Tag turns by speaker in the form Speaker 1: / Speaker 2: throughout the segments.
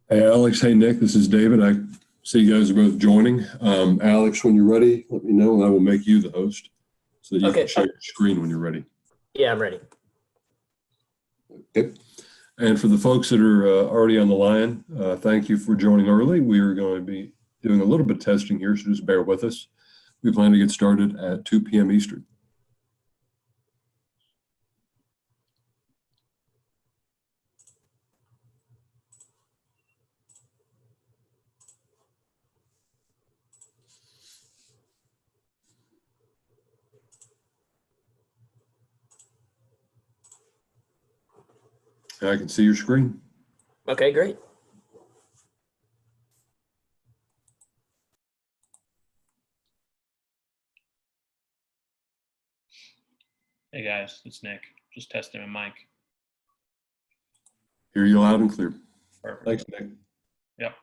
Speaker 1: Hey, Alex. Hey, Nick. This is David. I see you guys are both joining. Alex, when you're ready, let me know and I will make you the host so that you can
Speaker 2: Okay.
Speaker 1: share your screen when you're ready.
Speaker 2: Yeah, I'm ready.
Speaker 1: Okay. And for the folks that are already on the line, thank you for joining early. We are going to be doing a little bit of testing here, so just bear with us. We plan to get started at 2 p.m. Eastern. I can see your screen.
Speaker 2: Okay, great.
Speaker 3: Hey guys, it's Nick. Just testing my mic.
Speaker 1: Hear you loud and clear.
Speaker 3: Perfect.
Speaker 1: Thanks, Nick.
Speaker 3: Yep.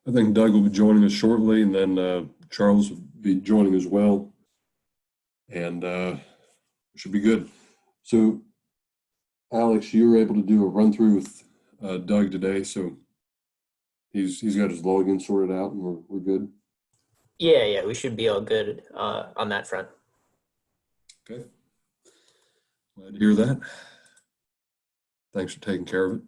Speaker 1: I think Doug will be joining us shortly, and then Charles will be joining as well. And it should be good. So, Alex, you were able to do a run through with Doug today, so he's got his login sorted out, and we're good.
Speaker 2: Yeah, we should be all good on that front.
Speaker 1: Okay, glad to hear that. Thanks for taking care of it.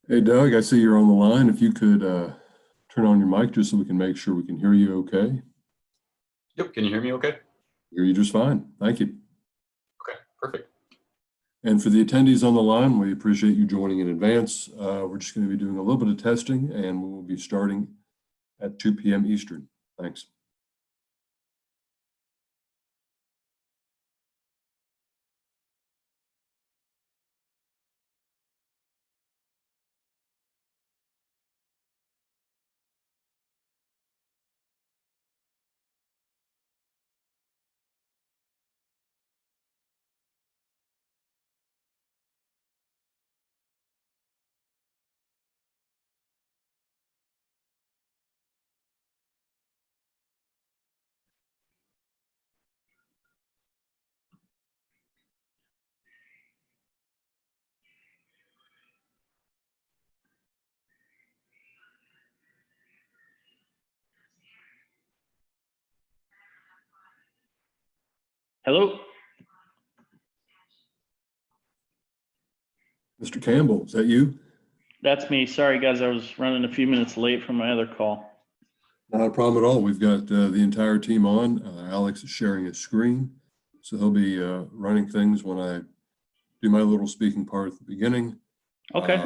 Speaker 1: Hey, Doug, I see you're on the line. If you could turn on your mic just so we can make sure we can hear you okay.
Speaker 4: Yep. Can you hear me okay?
Speaker 1: Hear you just fine. Thank you.
Speaker 4: Okay, perfect.
Speaker 1: And for the attendees on the line, we appreciate you joining in advance. We're just going to be doing a little bit of testing and we will be starting at 2 p.m. Eastern. Thanks.
Speaker 3: Hello.
Speaker 1: Mr. Campbell, is that you?
Speaker 3: That's me. Sorry, guys. I was running a few minutes late from my other call.
Speaker 1: Not a problem at all. We've got the entire team on. Alex is sharing his screen, so he'll be running things when I do my little speaking part at the beginning.
Speaker 3: Okay.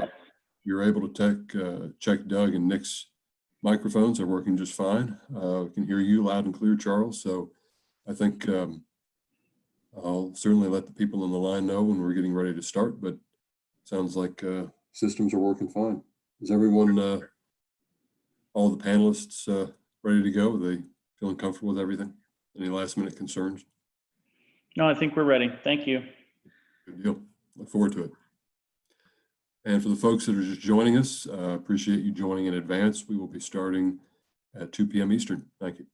Speaker 1: You're able to check Doug and Nick's microphones. They're working just fine. We can hear you loud and clear, Charles. So I think I'll certainly let the people on the line know when we're getting ready to start, but sounds like systems are working fine. Is everyone, all the panelists ready to go? Are they feeling comfortable with everything? Any last minute concerns?
Speaker 3: No, I think we're ready. Thank you.
Speaker 1: Good deal. Look forward to it. And for the folks that are just joining us, appreciate you joining in advance. We will be starting at 2 p.m. Eastern. Thank you.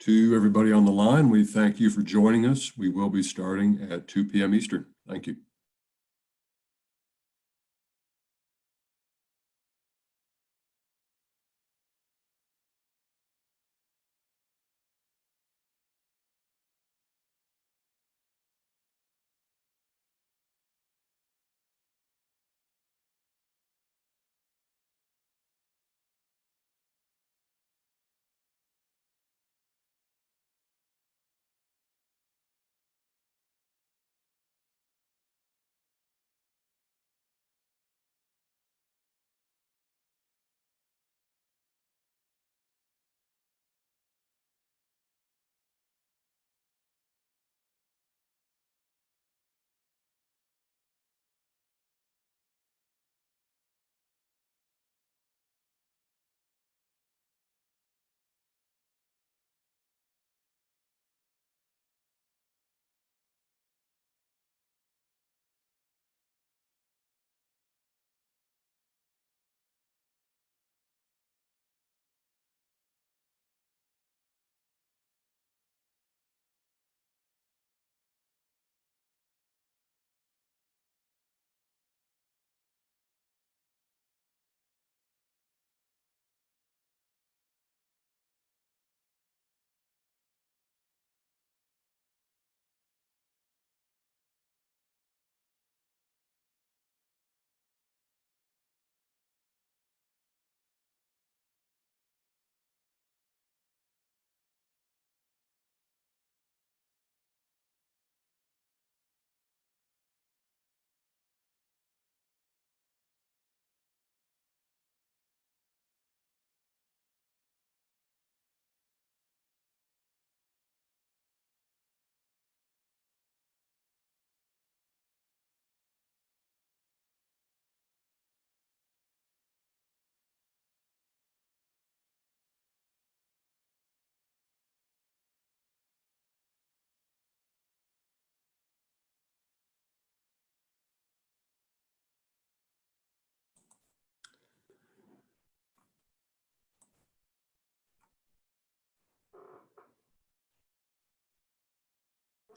Speaker 1: To everybody on the line, we thank you for joining us. We will be starting at 2 p.m. Eastern. Thank you.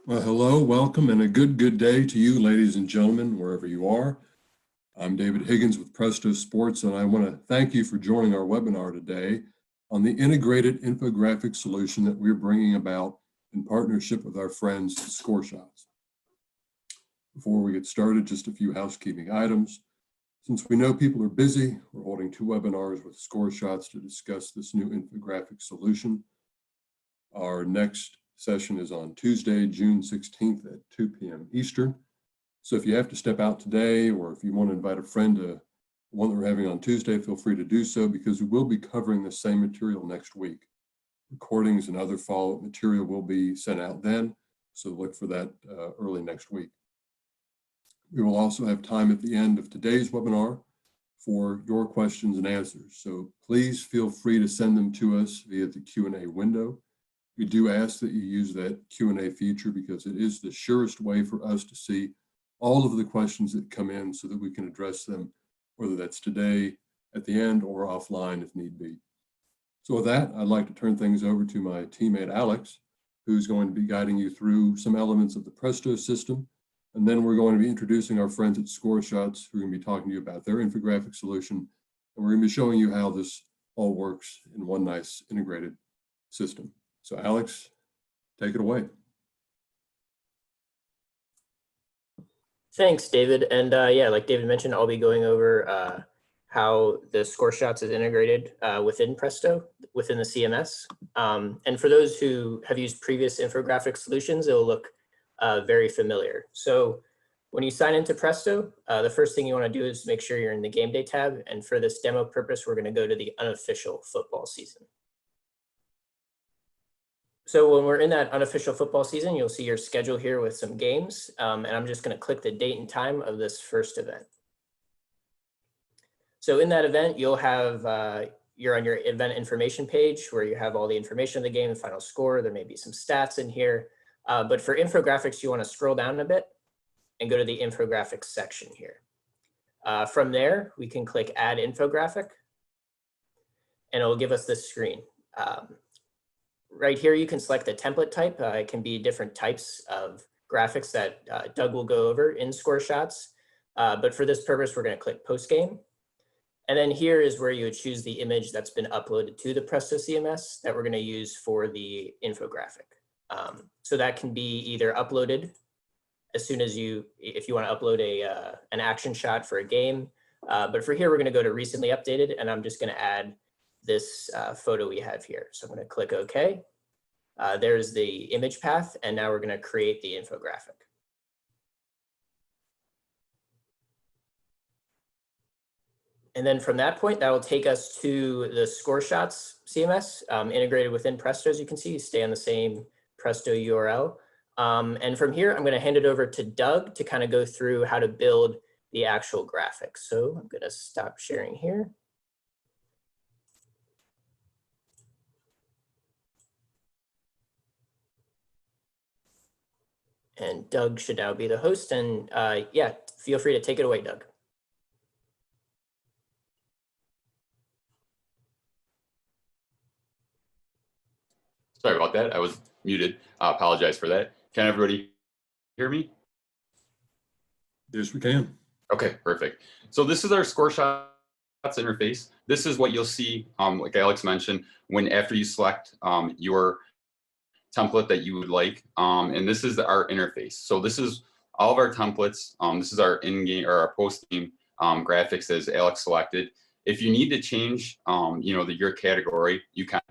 Speaker 1: Well, hello, welcome, and a good day to you, ladies and gentlemen, wherever you are. I'm David Higgins with PrestoSports, and I want to thank you for joining our webinar today on the integrated infographic solution that we're bringing about in partnership with our friends at ScoreShots. Before we get started, just a few housekeeping items. Since we know people are busy, we're holding 2 webinars with ScoreShots to discuss this new infographic solution. Our next session is on Tuesday, June 16th at 2 p.m. Eastern. So if you have to step out today, or if you want to invite a friend to one that we're having on Tuesday, feel free to do so, because we will be covering the same material next week. Recordings and other follow-up material will be sent out then, so look for that early next week. We will also have time at the end of today's webinar for your questions and answers. So please feel free to send them to us via the Q&A window. We do ask that you use that Q&A feature because it is the surest way for us to see all of the questions that come in so that we can address them, whether that's today, at the end, or offline if need be. So with that, I'd like to turn things over to my teammate, Alex, who's going to be guiding you through some elements of the Presto system. And then we're going to be introducing our friends at ScoreShots, who are going to be talking to you about their infographic solution. And we're going to be showing you how this all works in one nice integrated system. So Alex, take it away.
Speaker 2: Thanks, David. And yeah, like David mentioned, I'll be going over how the ScoreShots is integrated within Presto, within the CMS. And for those who have used previous infographic solutions, it'll look very familiar. So when you sign into Presto, the first thing you want to do is make sure you're in the game day tab. And for this demo purpose, we're going to go to the unofficial football season. So when we're in that unofficial football season, you'll see your schedule here with some games. And I'm just going to click the date and time of this first event. So in that event, you'll have, you're on your event information page where you have all the information of the game, the final score. There may be some stats in here. But for infographics, you want to scroll down a bit and go to the infographics section here. From there, we can click Add Infographic, and it will give us this screen. right here, you can select the template type. It can be different types of graphics that Doug will go over in score shots. But for this purpose, we're going to click post game. And then here is where you would choose the image that's been uploaded to the Presto CMS that we're going to use for the infographic. So that can be either uploaded as soon as if you want to upload an action shot for a game. But for here, we're going to go to recently updated, and I'm just going to add this photo we have here. So I'm going to click OK. There's the image path, and now we're going to create the infographic. And then from that point, that will take us to the score shots CMS integrated within Presto. As you can see, you stay on the same Presto URL. And from here, I'm going to hand it over to Doug to kind of go through how to build the actual graphics. So I'm going to stop sharing here. And Doug should now be the host. And yeah, feel free to take it away, Doug.
Speaker 4: Sorry about that. I was muted. I apologize for that. Can everybody hear me?
Speaker 1: Yes, we can.
Speaker 4: Okay, perfect. So this is our score shots interface. This is what you'll see, like Alex mentioned, when after you select your template that you would like. And this is our interface. So this is all of our templates. This is our in-game or our post-game graphics as Alex selected. If you need to change, your category, you can.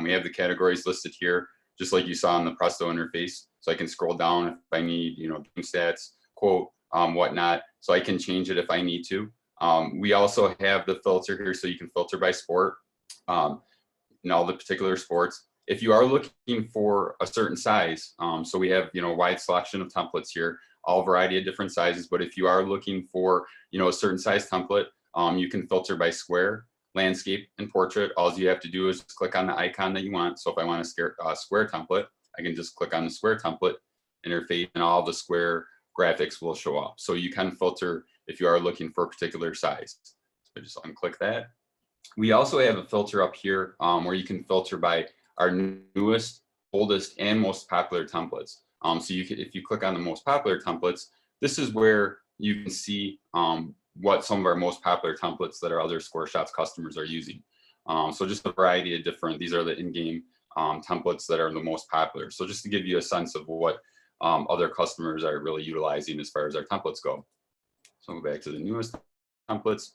Speaker 4: We have the categories listed here, just like you saw in the Presto interface. So I can scroll down if I need, game stats, quote, whatnot. So I can change it if I need to. We also have the filter here, so you can filter by sport in all the particular sports. If you are looking for a certain size, so we have, a wide selection of templates here, all variety of different sizes. But if you are looking for, a certain size template, you can filter by square, landscape, and portrait. All you have to do is click on the icon that you want. So if I want a square template, I can just click on the square template interface, and all the square graphics will show up. So you can filter if you are looking for a particular size. So just unclick that. We also have a filter up here where you can filter by our newest, oldest, and most popular templates. So if you click on the most popular templates, this is where you can see what some of our most popular templates that our other score shots customers are using. So just a variety of different, these are the in-game templates that are the most popular. So just to give you a sense of what other customers are really utilizing as far as our templates go. So I'll go back to the newest templates.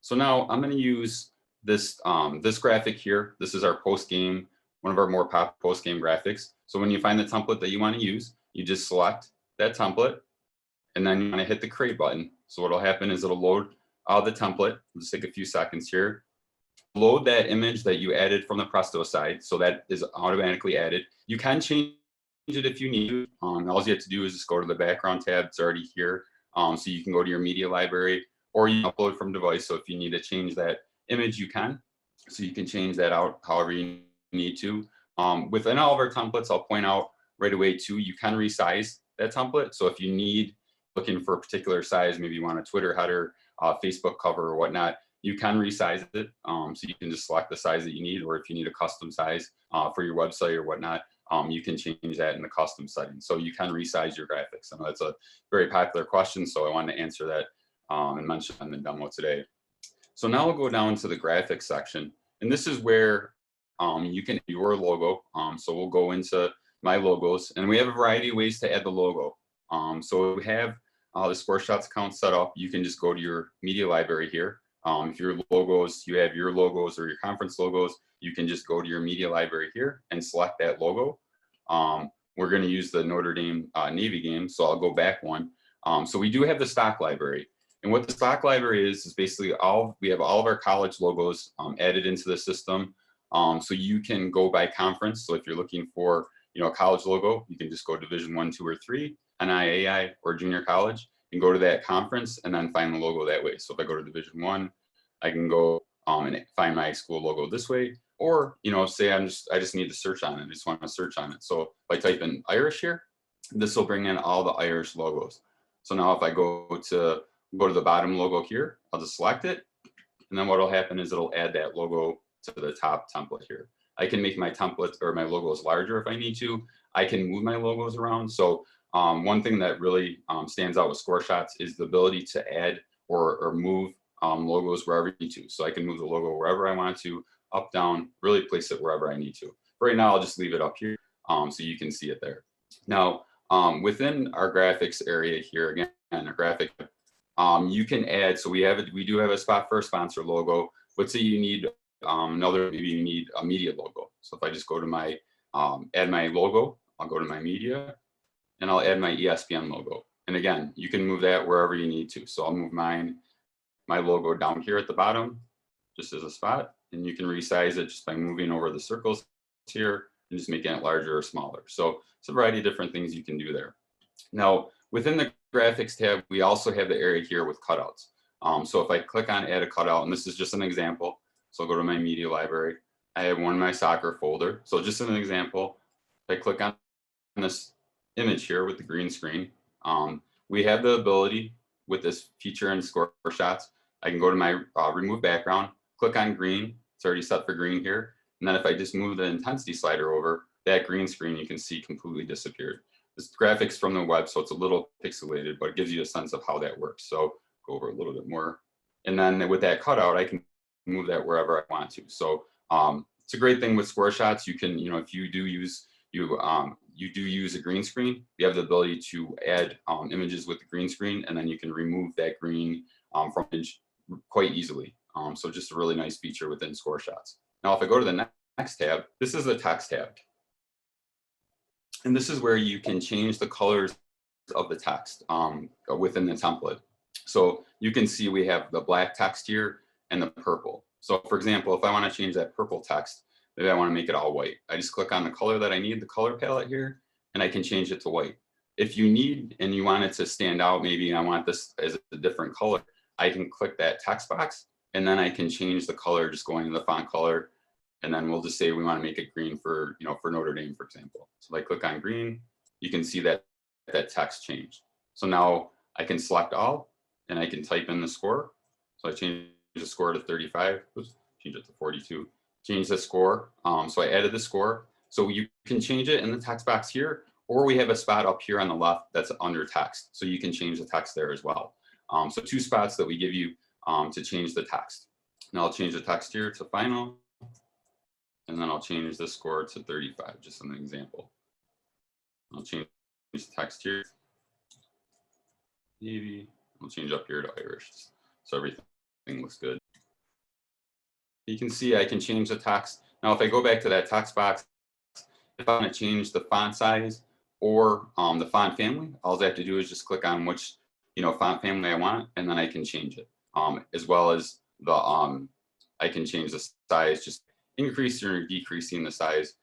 Speaker 4: So now I'm going to use this this graphic here. This is our post-game, one of our more popular post-game graphics. So when you find the template that you want to use, you just select that template, and then you want to hit the create button. So what will happen is it'll load the template. It'll just take a few seconds here. Load that image that you added from the Presto side. So that is automatically added. You can change it if you need to. All you have to do is just go to the background tab. It's already here. So you can go to your media library, or you can upload from device. So if you need to change that image, you can. So you can change that out however you need to. Within all of our templates, I'll point out right away too, you can resize that template. So if you need, looking for a particular size, maybe you want a Twitter header, Facebook cover or whatnot, you can resize it. So you can just select the size that you need, or if you need a custom size for your website or whatnot, you can change that in the custom settings. So you can resize your graphics. I know that's a very popular question, so I wanted to answer that and mention in the demo today. So now we'll go down to the graphics section, and this is where you can add your logo. So we'll go into my logos, and we have a variety of ways to add the logo. So we have the Score Shots account set up. You can just go to your media library here. If your logos, you have your logos or your conference logos, you can just go to your media library here and select that logo. We're going to use the Notre Dame Navy game, so I'll go back one. So we do have the stock library. And what the stock library is basically we have all of our college logos added into the system. So you can go by conference. So if you're looking for a college logo, you can just go Division 1, 2, or 3, NIAI, or junior college, and go to that conference and then find the logo that way. So if I go to Division 1, I can go and find my school logo this way. Or say I just need to search on it. I just want to search on it. So if I type in Irish here, this will bring in all the Irish logos. So now if I go to the bottom logo here, I'll just select it, and then what will happen is it'll add that logo to the top template here. I can make my templates or my logos larger if I need to. I can move my logos around. So one thing that really stands out with Score Shots is the ability to add or move logos wherever you need to. So I can move the logo wherever I want to, up, down, really place it wherever I need to. Right now, I'll just leave it up here so you can see it there. Now, within our graphics area here, again, our graphic, you can add, so we do have a spot for a sponsor logo. Let's say you need maybe you need a media logo. So if I just go to my, add my logo, I'll go to my media and I'll add my ESPN logo. And again, you can move that wherever you need to. So I'll move my logo down here at the bottom, just as a spot, and you can resize it just by moving over the circles here and just making it larger or smaller. So it's a variety of different things you can do there. Now, within the graphics tab, we also have the area here with cutouts. So if I click on add a cutout, and this is just an example, so I'll go to my media library. I have one in my soccer folder. So just an example, if I click on this image here with the green screen, we have the ability with this feature in Score Shots, I can go to my remove background, click on green, it's already set for green here. And then if I just move the intensity slider over, that green screen you can see completely disappeared. This graphics from the web, so it's a little pixelated, but it gives you a sense of how that works. So go over a little bit more. And then with that cutout, I can move that wherever I want to. So it's a great thing with Score Shots. You can, if you do use a green screen, you have the ability to add images with the green screen, and then you can remove that green from image quite easily. So just a really nice feature within Score Shots. Now, if I go to the next tab, this is the text tab. And this is where you can change the colors of the text within the template. So you can see we have the black text here and the purple. So for example, if I want to change that purple text, maybe I want to make it all white. I just click on the color that I need, the color palette here, and I can change it to white. If you need and you want it to stand out, maybe I want this as a different color, I can click that text box and then I can change the color just going to the font color. And then we'll just say we want to make it green for, for Notre Dame, for example. So if I click on green, you can see that text changed. So now I can select all and I can type in the score. So I change the score to 35, oops, change it to 42, change the score. So I added the score. So you can change it in the text box here, or we have a spot up here on the left that's under text. So you can change the text there as well. So two spots that we give you to change the text. Now I'll change the text here to final. And then I'll change the score to 35, just an example. I'll change the text here. Maybe I'll change up here to Irish, so everything looks good. You can see I can change the text. Now, if I go back to that text box, if I want to change the font size or the font family, all I have to do is just click on which font family I want, and then I can change it. As well as the I can change the size, just increasing or decreasing the size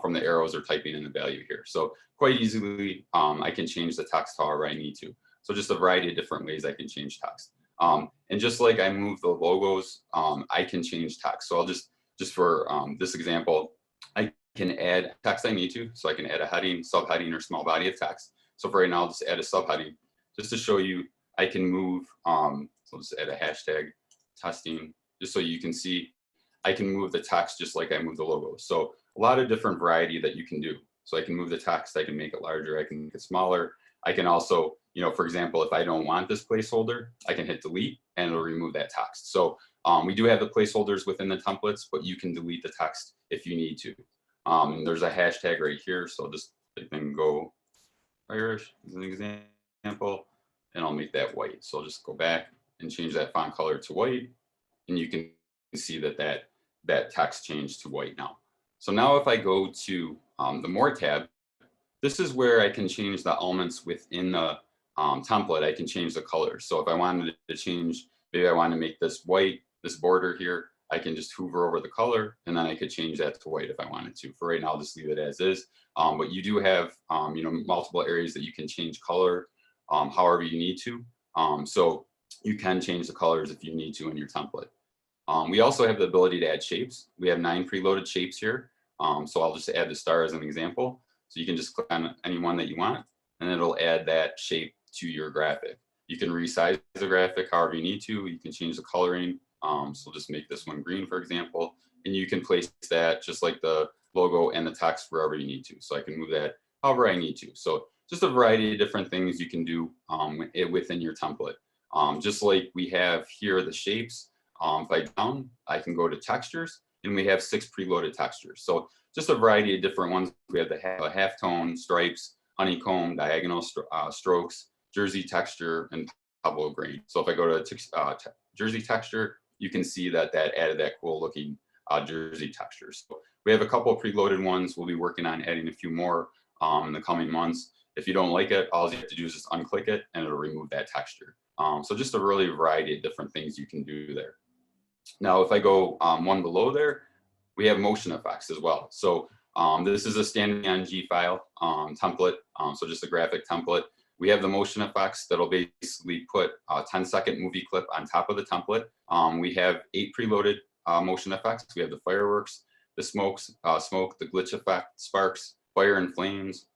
Speaker 4: from the arrows or typing in the value here. So quite easily, I can change the text however I need to. So just a variety of different ways I can change text. And just like I move the logos, I can change text. So I'll just for this example, I can add text I need to. So I can add a heading, subheading, or small body of text. So for right now, I'll just add a subheading just to show you I can move. So I'll just add a hashtag testing just so you can see I can move the text just like I move the logo. So a lot of different variety that you can do. So I can move the text, I can make it larger, I can make it smaller. I can also, for example, if I don't want this placeholder, I can hit delete and it'll remove that text. So we do have the placeholders within the templates, but you can delete the text if you need to. There's a hashtag right here. So just I can go Irish as an example, and I'll make that white. So I'll just go back and change that font color to white. And you can see that text changed to white now. So now if I go to the More tab, this is where I can change the elements within the template. I can change the colors. So if I wanted to change, maybe I want to make this white, this border here, I can just hover over the color and then I could change that to white if I wanted to. For right now, I'll just leave it as is. But you do have multiple areas that you can change color however you need to. So you can change the colors if you need to in your template. We also have the ability to add shapes. We have 9 preloaded shapes here. So I'll just add the star as an example. So you can just click on any one that you want, and it'll add that shape to your graphic. You can resize the graphic however you need to. You can change the coloring. So just make this one green, for example, and you can place that just like the logo and the text wherever you need to. So I can move that however I need to. So just a variety of different things you can do within your template. Just like we have here the shapes, if I down, I can go to textures, and we have 6 preloaded textures. So just a variety of different ones. We have the halftone, stripes, honeycomb, diagonal strokes, jersey texture, and pebble grain. So if I go to jersey texture, you can see that added that cool looking jersey texture. So we have a couple of preloaded ones. We'll be working on adding a few more in the coming months. If you don't like it, all you have to do is just unclick it and it'll remove that texture. So just a really variety of different things you can do there. Now, if I go one below there, we have motion effects as well. So this is a standard PNG file template, so just a graphic template. We have the motion effects that'll basically put a 10-second movie clip on top of the template. We have 8 preloaded motion effects. We have the fireworks, the smoke, the glitch effect, sparks, fire and flames,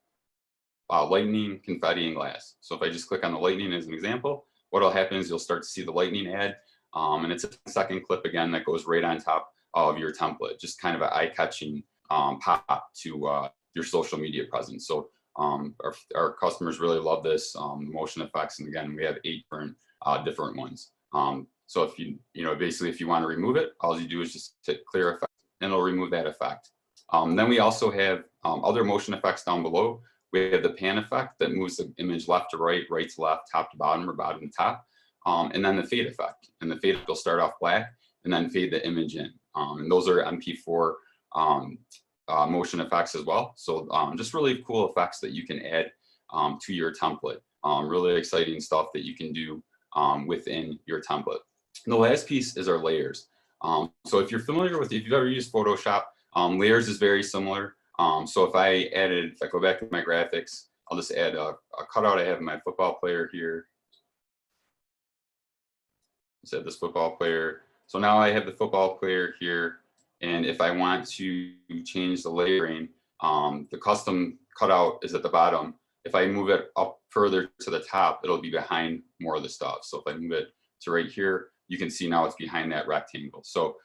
Speaker 4: lightning, confetti, and glass. So if I just click on the lightning as an example, what'll happen is you'll start to see the lightning ad, and it's a 10-second clip again that goes right on top of your template, just kind of an eye-catching pop to your social media presence. So our customers really love this motion effects, and again, we have 8 different ones. So if basically if you want to remove it, all you do is just hit clear effect, and it'll remove that effect. Then we also have other motion effects down below. We have the pan effect that moves the image left to right, right to left, top to bottom, or bottom to top. And then the fade effect. And the fade will start off black and then fade the image in. And those are MP4 motion effects as well. So just really cool effects that you can add to your template. Really exciting stuff that you can do within your template. And the last piece is our layers. So if you've ever used Photoshop, layers is very similar. So if I go back to my graphics, I'll just add a cutout. I have my football player here. Let's add this football player. So now I have the football player here. And if I want to change the layering, the custom cutout is at the bottom. If I move it up further to the top, it'll be behind more of the stuff. So if I move it to right here, you can see now it's behind that rectangle. So,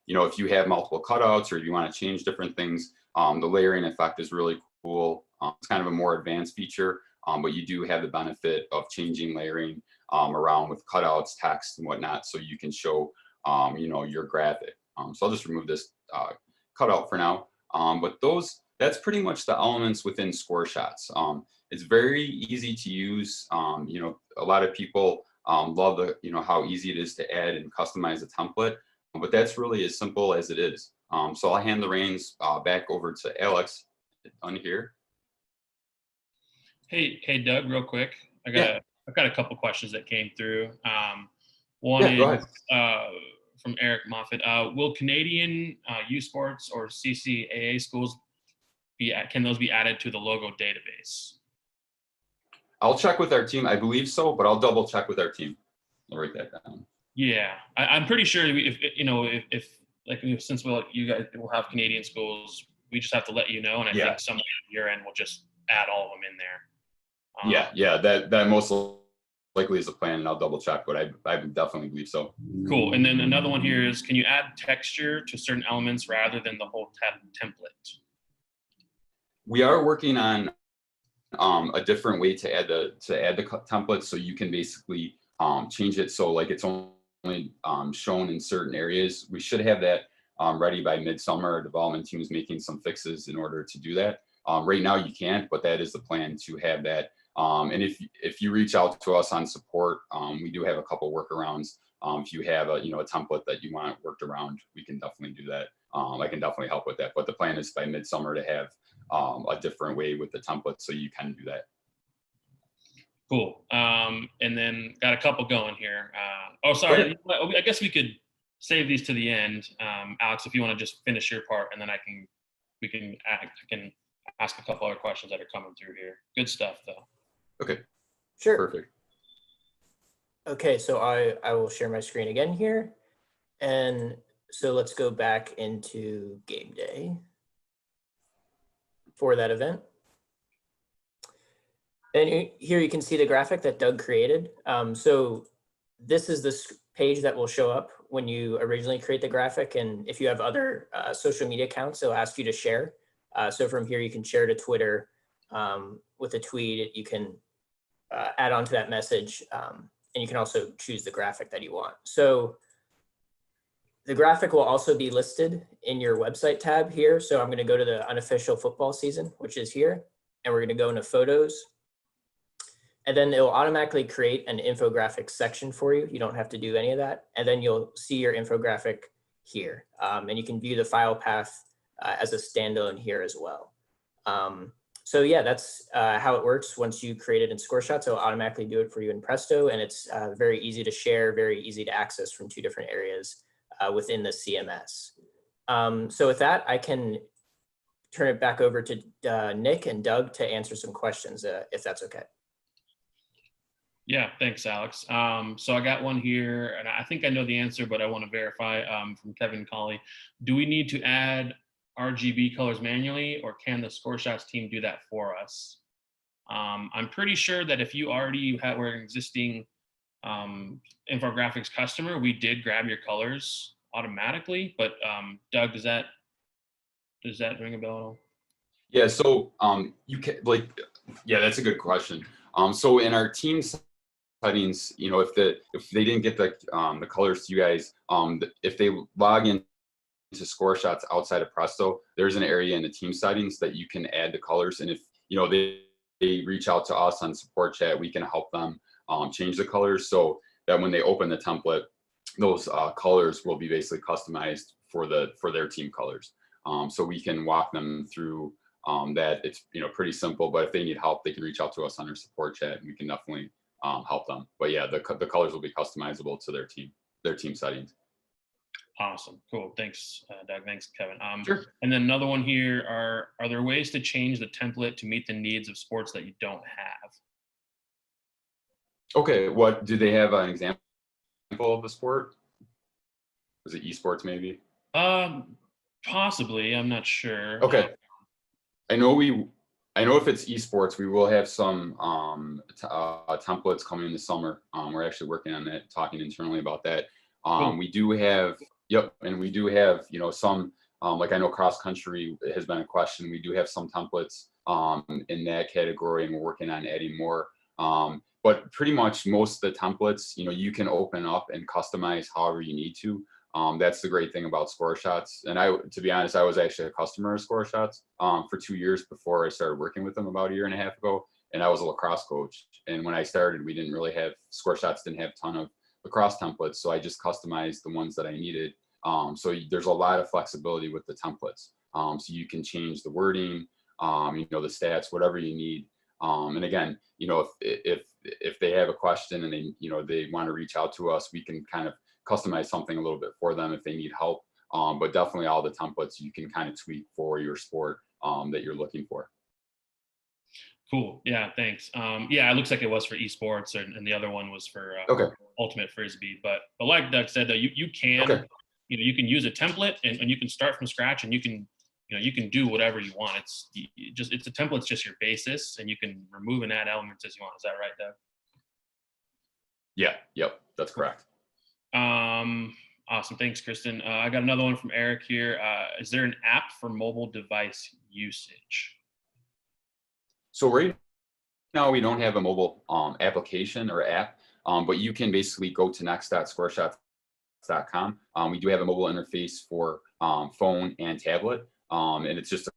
Speaker 4: if you have multiple cutouts or you want to change different things, the layering effect is really cool. It's kind of a more advanced feature, but you do have the benefit of changing layering around with cutouts, text, and whatnot, so you can show, your graphic. So I'll just remove this cutout for now. But that's pretty much the elements within Score Shots. It's very easy to use. A lot of people love how easy it is to add and customize a template, but that's really as simple as it is. So I'll hand the reins back over to Alex on here.
Speaker 3: Hey, Doug, real quick. I've got a couple questions that came through. One
Speaker 4: Go
Speaker 3: is
Speaker 4: ahead.
Speaker 3: from Eric Moffitt. Will Canadian U Sports or CCAA schools can those be added to the logo database?
Speaker 4: I'll check with our team. I believe so, but I'll double check with our team. I'll write that down.
Speaker 3: Yeah, I'm pretty sure since you guys will have Canadian schools, we just have to let you know, and I think somebody on your end will just add all of them in there.
Speaker 4: That most likely is the plan, and I'll double check, but I definitely believe so.
Speaker 3: Cool. And then another one here is, can you add texture to certain elements rather than the whole template?
Speaker 4: We are working on a different way to add the template, so you can basically change it so like it's only shown in certain areas. We should have that ready by midsummer. Our development team is making some fixes in order to do that. Right now you can't, but that is the plan to have that. And if you reach out to us on support, we do have a couple workarounds. If you have a template that you want worked around, we can definitely do that. I can definitely help with that. But the plan is by midsummer to have a different way with the template, so you can do that.
Speaker 3: Cool. And then got a couple going here. Sorry. I guess we could save these to the end. Alex, if you want to just finish your part, and then I can ask a couple other questions that are coming through here. Good stuff, though.
Speaker 4: Okay.
Speaker 2: Sure.
Speaker 4: Perfect.
Speaker 2: Okay, so I will share my screen again here. And so let's go back into game day for that event. And here you can see the graphic that Doug created. So this is the page that will show up when you originally create the graphic. And if you have other social media accounts, it'll ask you to share. So from here, you can share to Twitter with a tweet. You can add on to that message. And you can also choose the graphic that you want. So the graphic will also be listed in your website tab here. So I'm going to go to the unofficial football season, which is here. And we're going to go into photos. And then it will automatically create an infographic section for you. You don't have to do any of that. And then you'll see your infographic here. And you can view the file path as a standalone here as well. So yeah, that's how it works. Once you create it in ScoreShots, it'll automatically do it for you in Presto. And it's very easy to share, very easy to access from 2 different areas within the CMS. So with that, I can turn it back over to Nick and Doug to answer some questions, if that's okay.
Speaker 3: Yeah, thanks, Alex. So I got one here, and I think I know the answer, but I want to verify from Kevin Colley. Do we need to add RGB colors manually, or can the ScoreShots team do that for us? I'm pretty sure that if you already were an existing infographics customer, we did grab your colors automatically. But Doug, does that ring a bell?
Speaker 4: Yeah, so you can that's a good question. So in our team settings, if they didn't get the colors to you guys, if they log in to ScoreShots outside of Presto, there's an area in the team settings that you can add the colors. And if they reach out to us on support chat, we can help them change the colors so that when they open the template, those colors will be basically customized for their team colors. So we can walk them through that. It's pretty simple, but if they need help, they can reach out to us on our support chat, and we can definitely help them. But yeah, the colors will be customizable to their team settings.
Speaker 3: Awesome, cool. Thanks, Doug. Thanks, Kevin.
Speaker 4: Sure. And
Speaker 3: then another one here: are there ways to change the template to meet the needs of sports that you don't have?
Speaker 4: Okay, what do they have an example of the sport? Was it esports maybe?
Speaker 3: Possibly. I'm not sure.
Speaker 4: Okay. I know if it's esports, we will have some templates coming in the summer. We're actually working on that, talking internally about that.
Speaker 3: Cool.
Speaker 4: We do have, and we do have, some, like I know cross country has been a question. We do have some templates in that category, and we're working on adding more. But pretty much most of the templates, you can open up and customize however you need to. That's the great thing about ScoreShots. And to be honest, I was actually a customer of ScoreShots for 2 years before I started working with them about a year and a half ago. And I was a lacrosse coach. And when I started, we didn't really have, ScoreShots didn't have a ton of lacrosse templates. So I just customized the ones that I needed. So there's a lot of flexibility with the templates. So you can change the wording, the stats, whatever you need. And again, if they have a question and they want to reach out to us, we can kind of customize something a little bit for them if they need help. But definitely all the templates you can kind of tweak for your sport that you're looking for.
Speaker 3: Cool. Yeah, thanks. Yeah, it looks like it was for esports, and the other one was for ultimate frisbee. But like Doug said, though, you can you can use a template and you can start from scratch, and you can do whatever you want. It's a template's just your basis, and you can remove and add elements as you want. Is that right, Doug?
Speaker 4: Yeah. Yep. That's correct.
Speaker 3: Awesome. Thanks, Kristen. I got another one from Eric here. Is there an app for mobile device usage?
Speaker 4: So right now we don't have a mobile application or app, but you can basically go to next.scoreshots.com. We do have a mobile interface for phone and tablet, and it's just a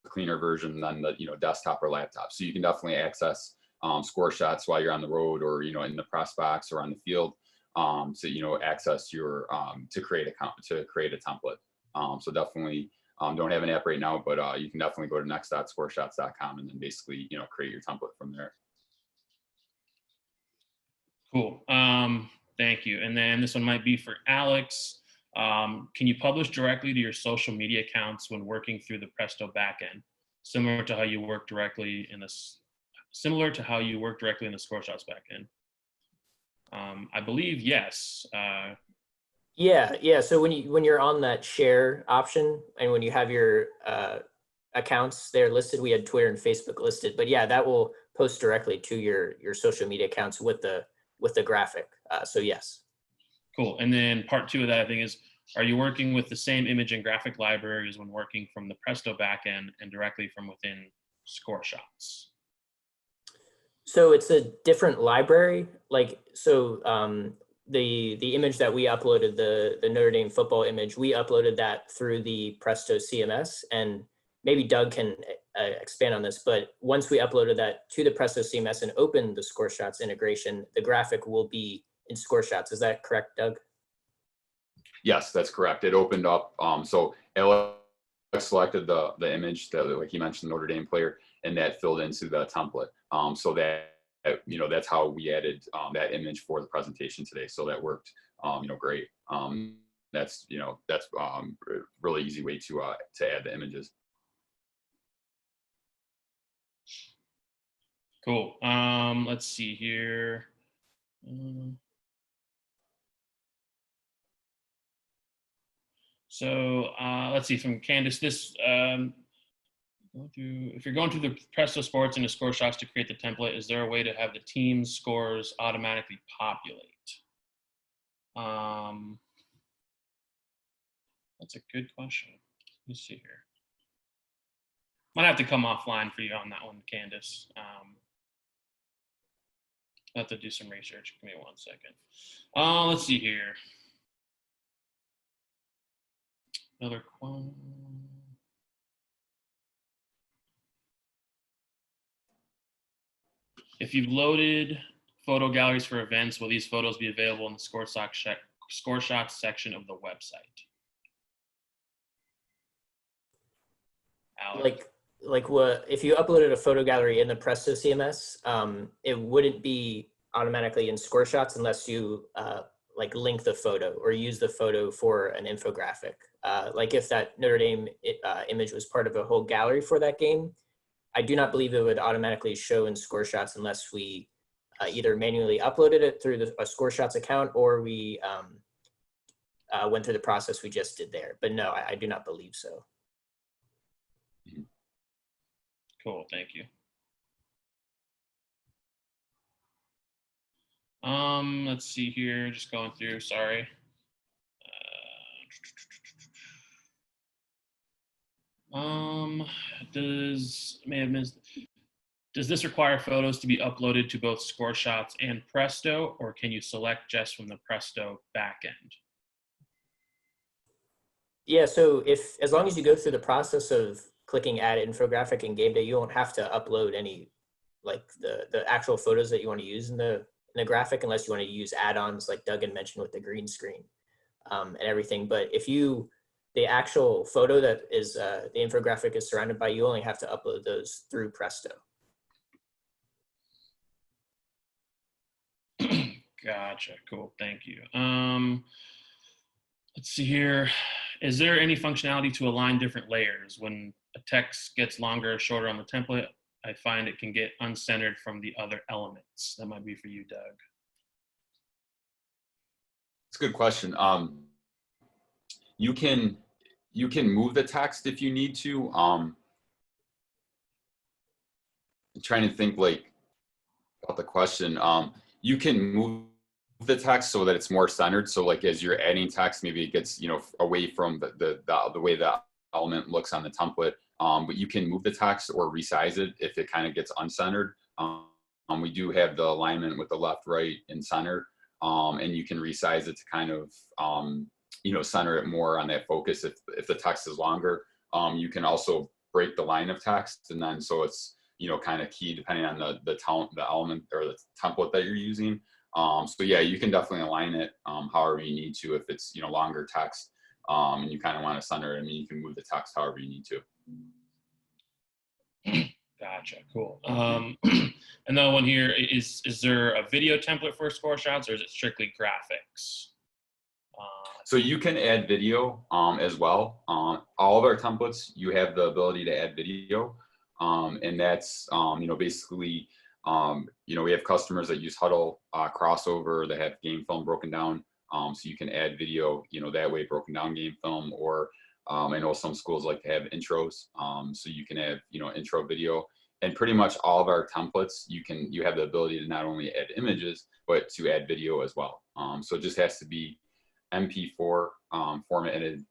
Speaker 4: cleaner version than the desktop or laptop. So you can definitely access ScoreShots while you're on the road or in the press box or on the field. To access your to create a template. So definitely don't have an app right now, but you can definitely go to next.scoreshots.com and then basically create your template from there.
Speaker 3: Cool. Thank you. And then this one might be for Alex. Can you publish directly to your social media accounts when working through the Presto backend, similar to how you work directly in the ScoreShots backend? I believe yes.
Speaker 2: Yeah. So when you're on that share option, and when you have your accounts there listed, we had Twitter and Facebook listed, but yeah, that will post directly to your social media accounts with the graphic. So yes.
Speaker 3: Cool. And then part 2 of that, I think, is, are you working with the same image and graphic libraries when working from the Presto backend and directly from within Score Shots?
Speaker 2: So it's a different library. Like, so the image that we uploaded, the Notre Dame football image, we uploaded that through the Presto CMS, and maybe Doug can expand on this, but once we uploaded that to the Presto CMS and opened the Score Shots integration, the graphic will be in Score Shots. Is that correct, Doug?
Speaker 4: Yes, that's correct. It opened up. So Alex selected the image that, like he mentioned, Notre Dame player, and that filled into the template. So that, that's how we added that image for the presentation today. So that worked, great. That's a really easy way to add the images.
Speaker 3: Cool. Let's see here. So let's see, from Candace, this, if you're going through the PrestoSports into Score Shots to create the template, is there a way to have the team's scores automatically populate? That's a good question. Let me see here. Might have to come offline for you on that one, Candace. I'll have to do some research. Give me 1 second. Let's see here. Another quote. If you've loaded photo galleries for events, will these photos be available in the Score Shots section of the website? Alex.
Speaker 2: Like what, if you uploaded a photo gallery in the Presto CMS, it wouldn't be automatically in Score Shots unless you like link the photo or use the photo for an infographic. Like if that Notre Dame image was part of a whole gallery for that game, I do not believe it would automatically show in Score Shots unless we either manually uploaded it through a Score Shots account or we went through the process we just did there. But no, I do not believe so.
Speaker 3: Cool, thank you. Let's see here, just going through, sorry. Does this require photos to be uploaded to both Score Shots and Presto, or can you select just from the Presto backend?
Speaker 2: Yeah, so as long as you go through the process of clicking add infographic in game day, you won't have to upload any, like the actual photos that you want to use in the graphic, unless you want to use add-ons like Doug had mentioned with the green screen and everything. But if the actual photo that is the infographic is surrounded by, you only have to upload those through Presto.
Speaker 3: Gotcha, cool, thank you. Let's see here. Is there any functionality to align different layers? When a text gets longer or shorter on the template, I find it can get uncentered from the other elements. That might be for you, Doug.
Speaker 4: It's a good question. You can move the text if you need to. I'm trying to think about the question. You can move the text so that it's more centered. So like as you're adding text, maybe it gets away from the way the element looks on the template. But you can move the text or resize it if it kind of gets uncentered. We do have the alignment with the left, right, and center, and you can resize it to kind of center it more on that focus. If the text is longer, you can also break the line of text, and then so it's kind of key depending on the element or the template that you're using. So yeah, you can definitely align it however you need to. If it's longer text and you kind of want to center it, I mean, you can move the text however you need to.
Speaker 3: Gotcha, cool. Another one here is there a video template for Score Shots, or is it strictly graphics?
Speaker 4: So you can add video as well. All of our templates, you have the ability to add video, and that's basically we have customers that use Huddle crossover that have game film broken down, so you can add video that way, broken down game film, or I know some schools like to have intros, so you can have intro video. And pretty much all of our templates, you have the ability to not only add images but to add video as well. So it just has to be MP4 formatted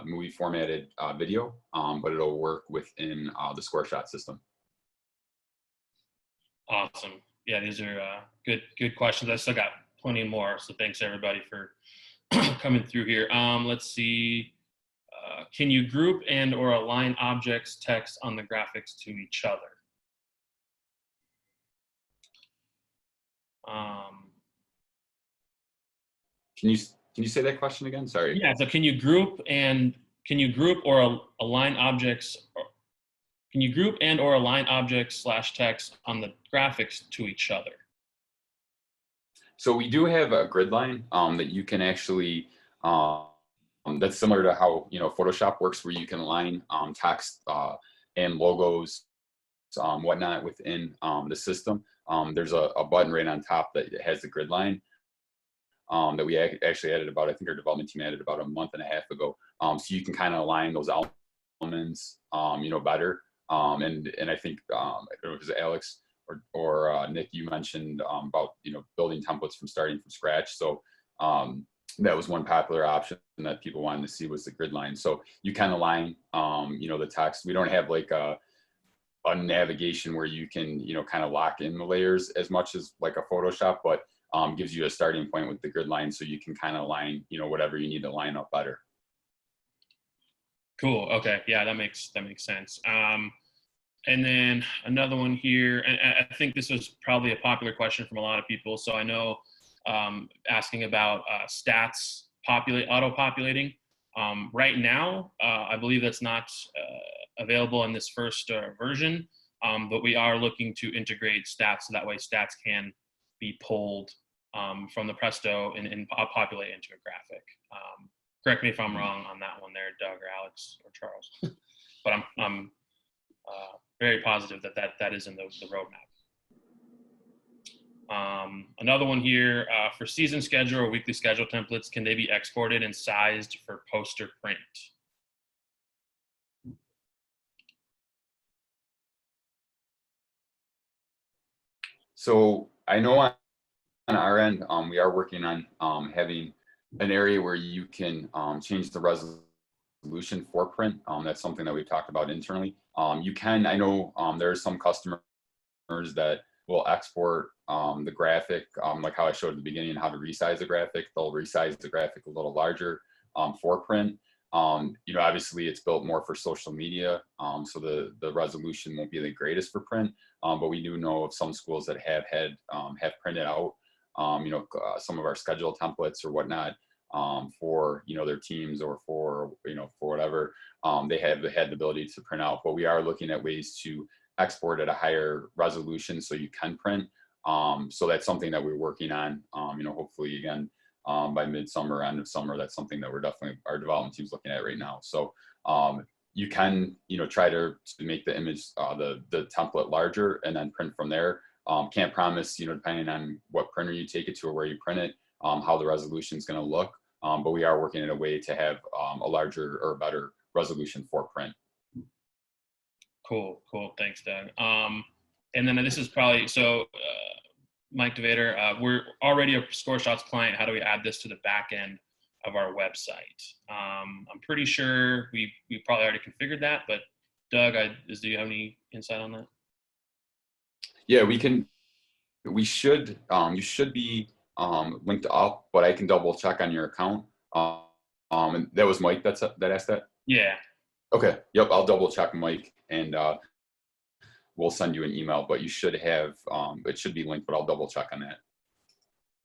Speaker 4: movie formatted video, but it'll work within the ScoreShot system.
Speaker 3: Awesome. Yeah, these are good questions. I still got plenty more, so thanks everybody for coming through here. Let's see. Can you group and or align objects, text on the graphics to each other?
Speaker 4: Can you say that question again? Sorry.
Speaker 3: Yeah. So can you group or align objects? Can you group and or align objects / text on the graphics to each other?
Speaker 4: So we do have a grid line that you can actually. That's similar to how Photoshop works, where you can align text and logos, whatnot within the system. There's a button right on top that has the grid line that we actually added about, I think our development team added about a month and a half ago. So you can kind of align those elements, better. And I think I don't know if it was Alex or Nick, you mentioned about building templates from starting from scratch. So that was one popular option that people wanted to see, was the grid line. So you can align, the text. We don't have like a navigation where you can, kind of lock in the layers as much as like a Photoshop, but gives you a starting point with the grid line, so you can kind of line, whatever you need to line up better.
Speaker 3: Cool. Okay. Yeah, that makes sense. And then another one here, and I think this was probably a popular question from a lot of people. So I know asking about stats auto-populating. Right now, I believe that's not available in this first version, but we are looking to integrate stats, so that way stats can be pulled from the Presto and populate into a graphic. Correct me if I'm wrong on that one there, Doug or Alex or Charles, but I'm very positive that is in the roadmap. Another one here, for season schedule or weekly schedule templates, can they be exported and sized for poster print?
Speaker 4: So I know on our end, we are working on having an area where you can change the resolution for print. That's something that we've talked about internally. I know there are some customers that will export the graphic, like how I showed at the beginning, how to resize the graphic. They'll resize the graphic a little larger for print. Obviously it's built more for social media, so the resolution won't be the greatest for print. But we do know of some schools that have printed out, some of our schedule templates or whatnot, for their teams or for whatever. They have had the ability to print out, but we are looking at ways to export at a higher resolution so you can print. So that's something that we're working on. Hopefully again by midsummer, end of summer, that's something that our development team's looking at right now. So you can try to make the image, the template larger and then print from there. Can't promise, depending on what printer you take it to or where you print it, how the resolution is going to look. But we are working in a way to have a larger or better resolution for print.
Speaker 3: Cool. Thanks, Doug. And then this is probably, so Mike DeVader, we're already a ScoreShots client. How do we add this to the back end of our website? I'm pretty sure we probably already configured that, but Doug, do you have any insight on that?
Speaker 4: Yeah, you should be linked up, but I can double check on your account. And that was Mike that asked that?
Speaker 3: Yeah.
Speaker 4: Okay. Yep. I'll double check Mike and we'll send you an email, but you should have, it should be linked, but I'll double check on that.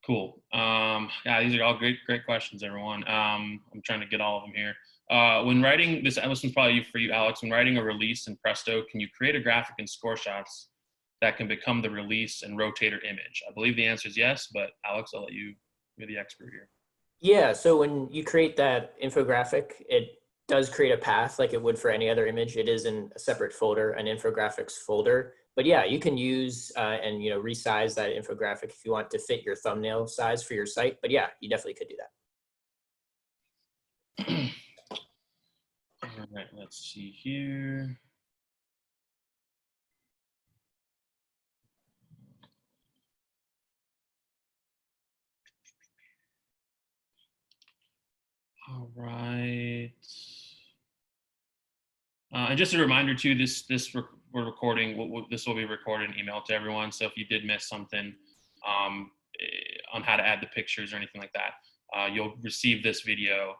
Speaker 3: Cool. Yeah, these are all great questions, everyone. I'm trying to get all of them here. When writing this one's probably for you, Alex. When writing a release in Presto, can you create a graphic in ScoreShots that can become the release and rotator image? I believe the answer is yes, but Alex, I'll let you're the expert here.
Speaker 2: Yeah, so when you create that infographic, it does create a path like it would for any other image. It is in a separate folder, an infographics folder. But yeah, you can use and resize that infographic if you want to fit your thumbnail size for your site. But yeah, you definitely could do that.
Speaker 3: All right, let's see here. right. And just a reminder too, we're recording. This will be recorded and emailed to everyone. So if you did miss something on how to add the pictures or anything like that, you'll receive this video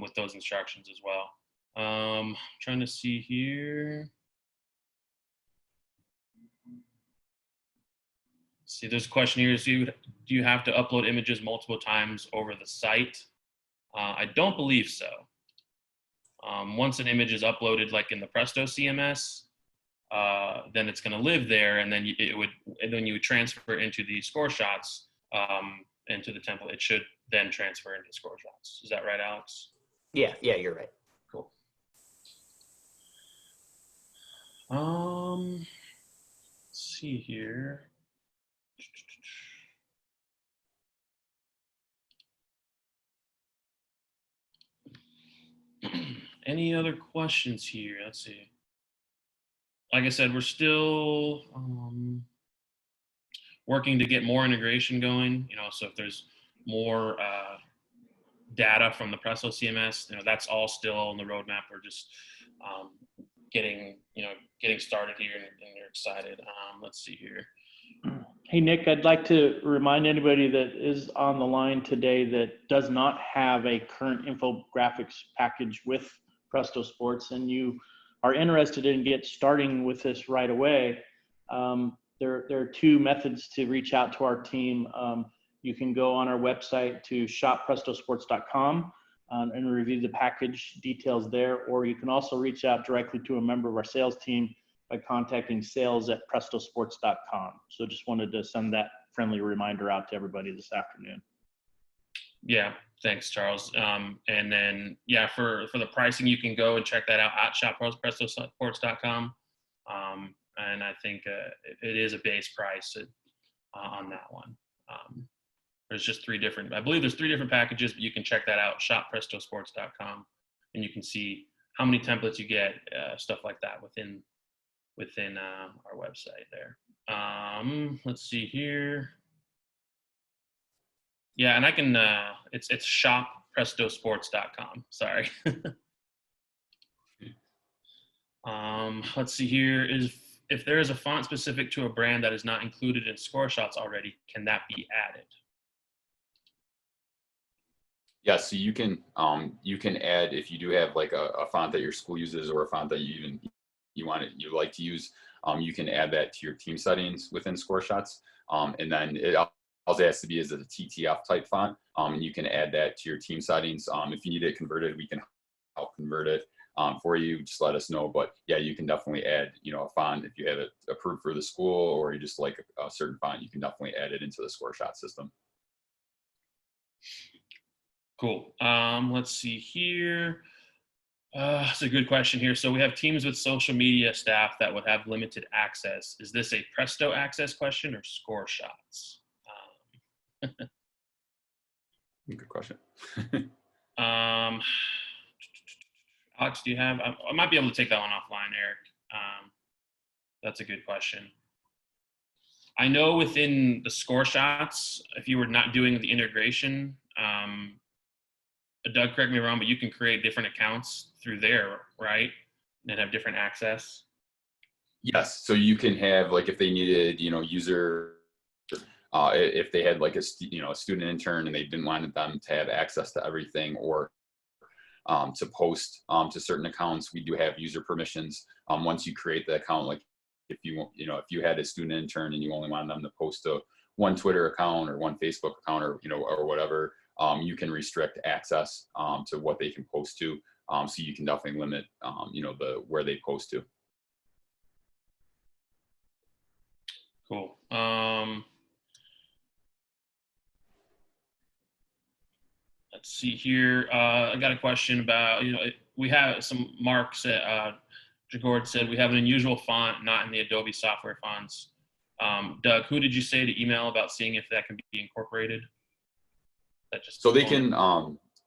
Speaker 3: with those instructions as well. Trying to see here. See, there's a question here. Do you have to upload images multiple times over the site? I don't believe so. Once an image is uploaded, like in the Presto CMS, then it's going to live there, and then you would transfer into the score shots into the template. It should then transfer into score shots. Is that right, Alex?
Speaker 2: Yeah, you're right.
Speaker 3: Cool. Let's see here. Any other questions here? Let's see. Like I said, we're still working to get more integration going. So if there's more data from the Presto CMS, that's all still on the roadmap. We're just getting started here, and you're excited. Let's see here.
Speaker 5: Hey, Nick, I'd like to remind anybody that is on the line today that does not have a current infographics package with PrestoSports, and you are interested in starting with this right away. There are two methods to reach out to our team. You can go on our website to shopprestosports.com and review the package details there, or you can also reach out directly to a member of our sales team by contacting sales@prestosports.com. So just wanted to send that friendly reminder out to everybody this afternoon.
Speaker 3: Yeah, thanks, Charles. And then, for the pricing, you can go and check that out at shop.prestosports.com. And I think it is a base price on that one. There's just I believe there's 3 different packages, but you can check that out, shop.prestosports.com, and you can see how many templates you get, stuff like that within our website there. Let's see here. Yeah, and I can, it's shopprestosports.com, sorry. Let's see here. If there is a font specific to a brand that is not included in score shots already, can that be added?
Speaker 4: Yeah, so you can add, if you do have like a font that your school uses, or a font that you like to use, you can add that to your team settings within score shots. And then it also has to be as a TTF type font, and you can add that to your team settings. If you need it converted, we can help convert it for you. Just let us know. But yeah, you can definitely add, a font if you have it approved for the school, or you just like a certain font, you can definitely add it into the score shot system.
Speaker 3: Cool. Let's see here. That's a good question here. So we have teams with social media staff that would have limited access. Is this a Presto access question or score shots?
Speaker 4: Good question.
Speaker 3: Alex, do you have? I might be able to take that one offline, Eric. That's a good question. I know within the score shots, if you were not doing the integration, Doug, correct me if I'm wrong, but you can create different accounts through there, right? And have different access.
Speaker 4: Yes. So you can have, like, if they needed, user, if they had like a student intern and they didn't want them to have access to everything, or to post to certain accounts, we do have user permissions. Once you create the account, like if you had a student intern and you only wanted them to post to one Twitter account or one Facebook account, or or whatever, you can restrict access to what they can post to. So you can definitely limit where they post to.
Speaker 3: Cool. Let's see here. I got a question about, we have some marks that Jagord said we have an unusual font not in the Adobe software fonts. Doug, who did you say to email about seeing if that can be incorporated?
Speaker 4: So they can,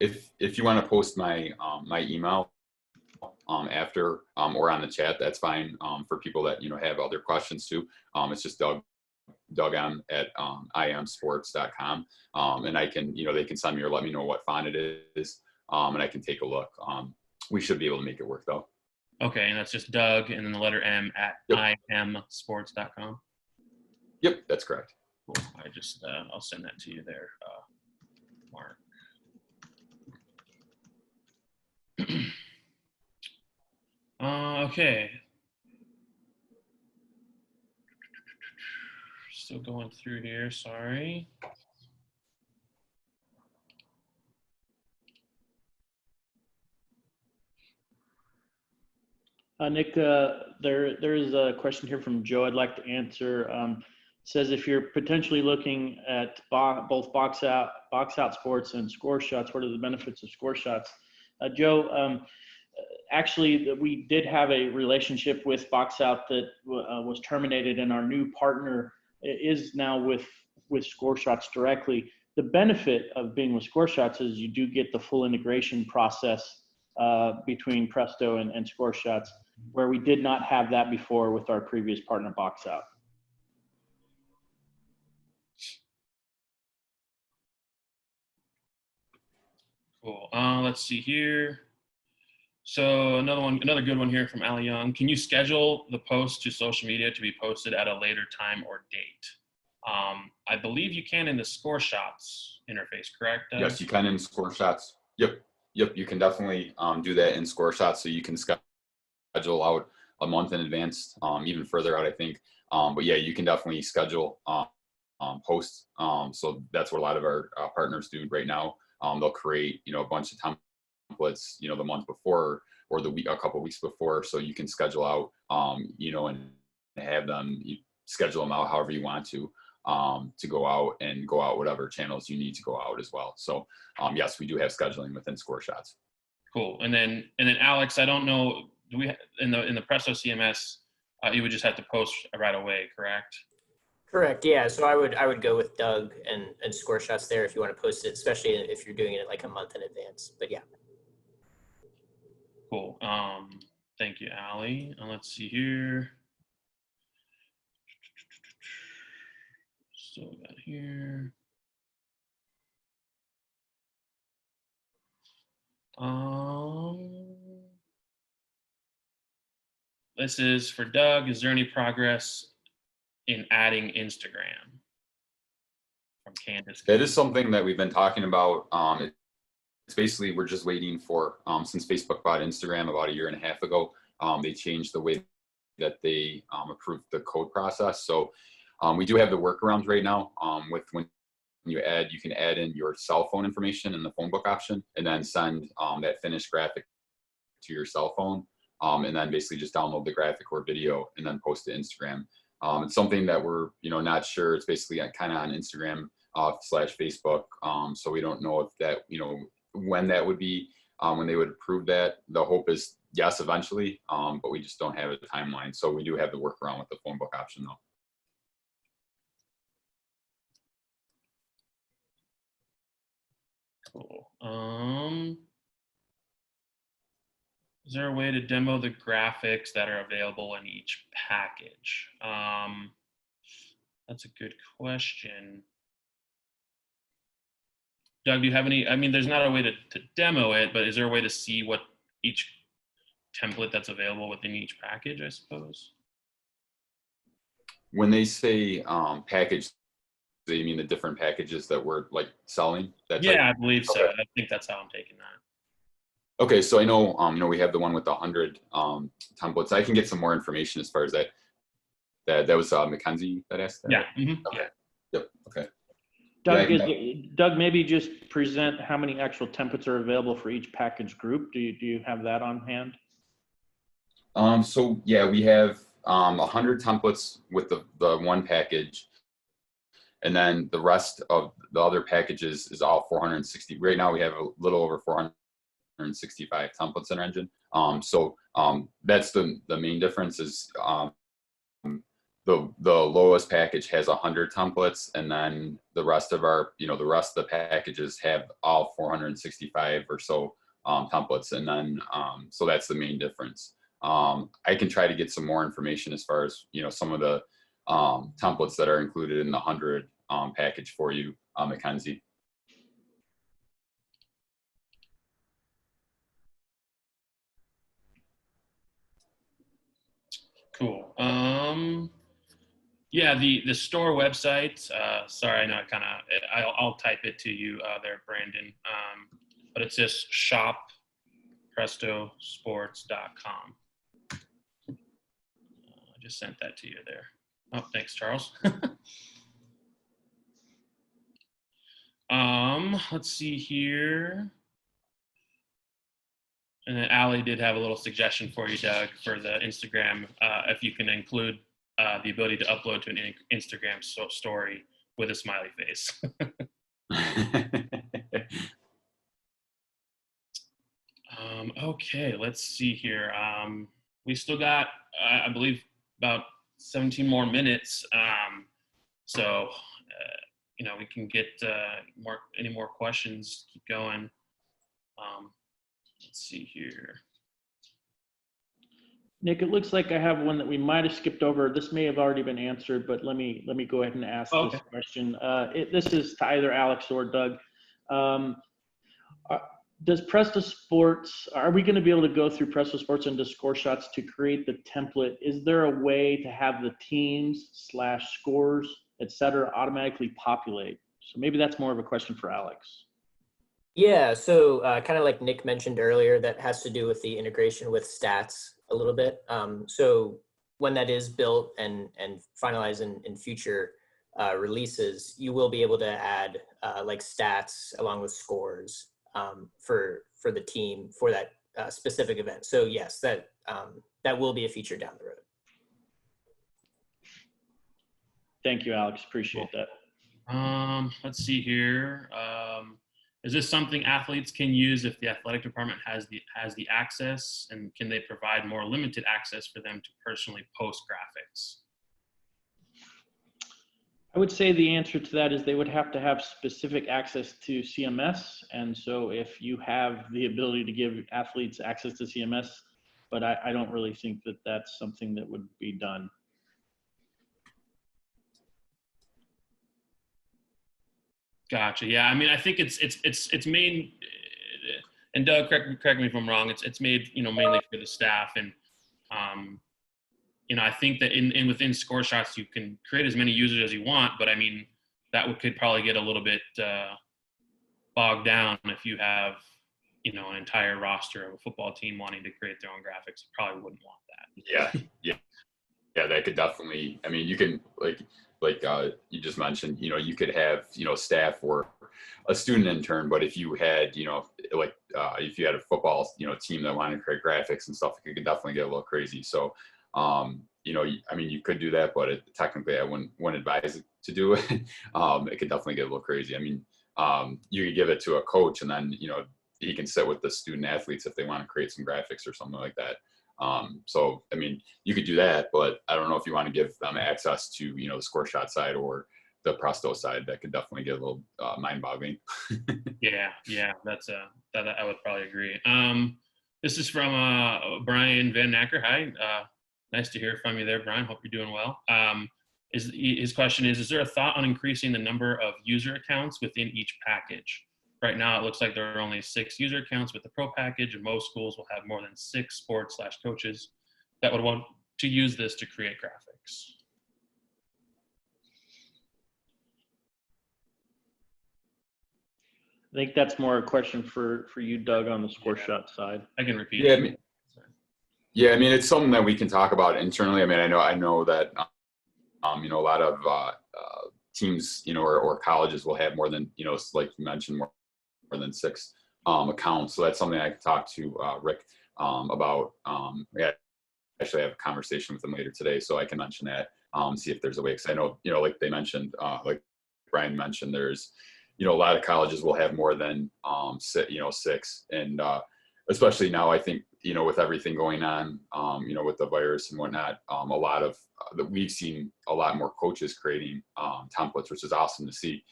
Speaker 4: if you want to post my my email after or on the chat, that's fine. For people that have other questions too, it's just dougm@imsports.com, and I can they can send me or let me know what font it is, and I can take a look. We should be able to make it work though.
Speaker 3: Okay, and that's just Doug and then the letter M at imsports.com.
Speaker 4: Yep, that's correct.
Speaker 3: Cool. I just I'll send that to you there, Mark. Okay. Still going through here. Sorry.
Speaker 5: Nick, there is a question here from Joe I'd like to answer. Says if you're potentially looking at both box out sports and score shots, what are the benefits of score shots? Joe, actually, we did have a relationship with box out that was terminated, and our new partner is now with score shots directly. The benefit of being with score shots is you do get the full integration process between Presto and score shots, where we did not have that before with our previous partner box out.
Speaker 3: Cool. Let's see here. So another good one here from Ali Young. Can you schedule the post to social media to be posted at a later time or date? I believe you can in the score shots interface, correct?
Speaker 4: Yes, you can in score shots. Yep, you can definitely do that in score shots. So you can schedule out a month in advance, even further out, I think. But yeah, you can definitely schedule posts. So that's what a lot of our partners do right now. They'll create, a bunch of templates, the month before or a couple weeks before, so you can schedule out, and have them, schedule them out however you want to go out whatever channels you need to go out as well. So yes, we do have scheduling within score shots.
Speaker 3: Cool. And then Alex, I don't know, do we in the Presto CMS, you would just have to post right away, correct?
Speaker 2: Correct. Yeah. So I would go with Doug and score shots there if you want to post it, especially if you're doing it like a month in advance. But yeah.
Speaker 3: Cool. Thank you, Ali. And let's see here. Still got here. This is for Doug. Is there any progress in adding Instagram? From Candace.
Speaker 4: That is something that we've been talking about. It's basically, we're just waiting for, since Facebook bought Instagram about 1.5 years ago, they changed the way that they approved the code process. So we do have the workarounds right now with when you can add in your cell phone information in the phone book option, and then send that finished graphic to your cell phone, and then basically just download the graphic or video and then post to Instagram. It's something that we're not sure. It's basically kind of on Instagram / Facebook. So we don't know if that when that would be, when they would approve that. The hope is yes, eventually, but we just don't have a timeline. So we do have the workaround with the phone book option though.
Speaker 3: Cool. Is there a way to demo the graphics that are available in each package? That's a good question. Doug, do you have any? I mean, there's not a way to demo it, but is there a way to see what each template that's available within each package, I suppose?
Speaker 4: When they say package, do you mean the different packages that we're like selling?
Speaker 3: Yeah, I believe so. Okay. I think that's how I'm taking that.
Speaker 4: Okay, so I know, we have the one with the 100 templates. I can get some more information as far as that. That was Mackenzie that asked that.
Speaker 3: Yeah. Mm-hmm.
Speaker 4: Okay.
Speaker 3: Yeah.
Speaker 4: Yep. Okay.
Speaker 5: Doug, Doug, maybe just present how many actual templates are available for each package group. Do you have that on hand?
Speaker 4: So yeah, we have 100 templates with the one package, and then the rest of the other packages is all 460. Right now we have a little over 465 templates in our engine. So that's the main difference is the lowest package has 100 templates, and then the rest of the packages have all 465 or so templates, and then so that's the main difference. I can try to get some more information as far as some of the templates that are included in the 100 package for you, Mackenzie.
Speaker 3: Cool. Yeah, the store website. Sorry, I know I'll type it to you there, Brandon. But it's just shopprestosports.com. I just sent that to you there. Oh, thanks, Charles. Let's see here. And then Allie did have a little suggestion for you, Doug, for the Instagram. If you can include the ability to upload to an Instagram story with a smiley face. Okay, let's see here. We still got, I believe, about 17 more minutes. So, we can get any more questions, keep going. Let's see here.
Speaker 5: Nick, it looks like I have one that we might have skipped over. This may have already been answered, but let me go ahead and ask this question. This is to either Alex or Doug. Does PrestoSports, are we going to be able to go through PrestoSports into Score Shots to create the template? Is there a way to have the teams / scores, et cetera, automatically populate? So maybe that's more of a question for Alex.
Speaker 2: Yeah, so kind of like Nick mentioned earlier, that has to do with the integration with stats a little bit. So when that is built and finalized in future releases, you will be able to add like stats along with scores for the team for that specific event. So yes, that will be a feature down the road.
Speaker 5: Thank you, Alex. Appreciate that.
Speaker 3: Let's see here. Is this something athletes can use if the athletic department has the access, and can they provide more limited access for them to personally post graphics?
Speaker 5: I would say the answer to that is they would have to have specific access to CMS. And so if you have the ability to give athletes access to CMS, but I don't really think that that's something that would be done.
Speaker 3: Gotcha. Yeah. I mean, I think it's made, and Doug, correct me if I'm wrong. It's made, mainly for the staff. And, I think that within Score Shots, you can create as many users as you want, but I mean, that could probably get a little bit bogged down if you have, an entire roster of a football team wanting to create their own graphics. You probably wouldn't want that.
Speaker 4: Yeah, that could definitely, I mean, you can like you just mentioned, you could have, staff or a student intern, but if you had, if you had a football, team that wanted to create graphics and stuff, it could definitely get a little crazy. So, I mean, you could do that, but technically I wouldn't advise it to do it. It could definitely get a little crazy. I mean, you could give it to a coach and then, he can sit with the student athletes if they want to create some graphics or something like that. So, I mean, you could do that, but I don't know if you want to give them access to, the Score Shot side or the Presto side. That could definitely get a little mind-boggling.
Speaker 3: Yeah, that's that I would probably agree. This is from Brian Van Nacker. Hi, nice to hear from you there, Brian. Hope you're doing well. His question is there a thought on increasing the number of user accounts within each package? Right now, it looks like there are only 6 user accounts with the Pro package, and most schools will have more than 6 sports/coaches that would want to use this to create graphics.
Speaker 5: I think that's more a question for you, Doug, on the Score Shot side.
Speaker 3: I can repeat
Speaker 4: it. I mean, it's something that we can talk about internally. I mean, I know that, a lot of teams, or colleges will have more than, like you mentioned, more than 6 accounts. So that's something I could talk to Rick about. Actually have a conversation with him later today, so I can mention that, see if there's a way. Because I know, like they mentioned, like Brian mentioned, there's, a lot of colleges will have more than 6, and especially now, I think, with everything going on, with the virus and whatnot, a lot of we've seen a lot more coaches creating templates, which is awesome to see.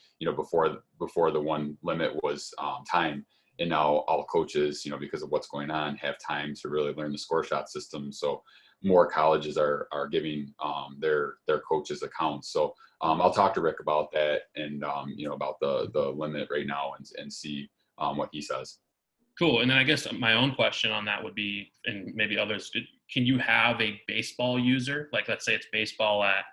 Speaker 4: Before the one limit was time, and now all coaches, because of what's going on, have time to really learn the Score Shot system. So more colleges are giving their coaches accounts. So I'll talk to Rick about that and about the limit right now and see what he says.
Speaker 3: Cool. And then I guess my own question on that would be, and maybe others, can you have a baseball user? Like, let's say it's baseball at,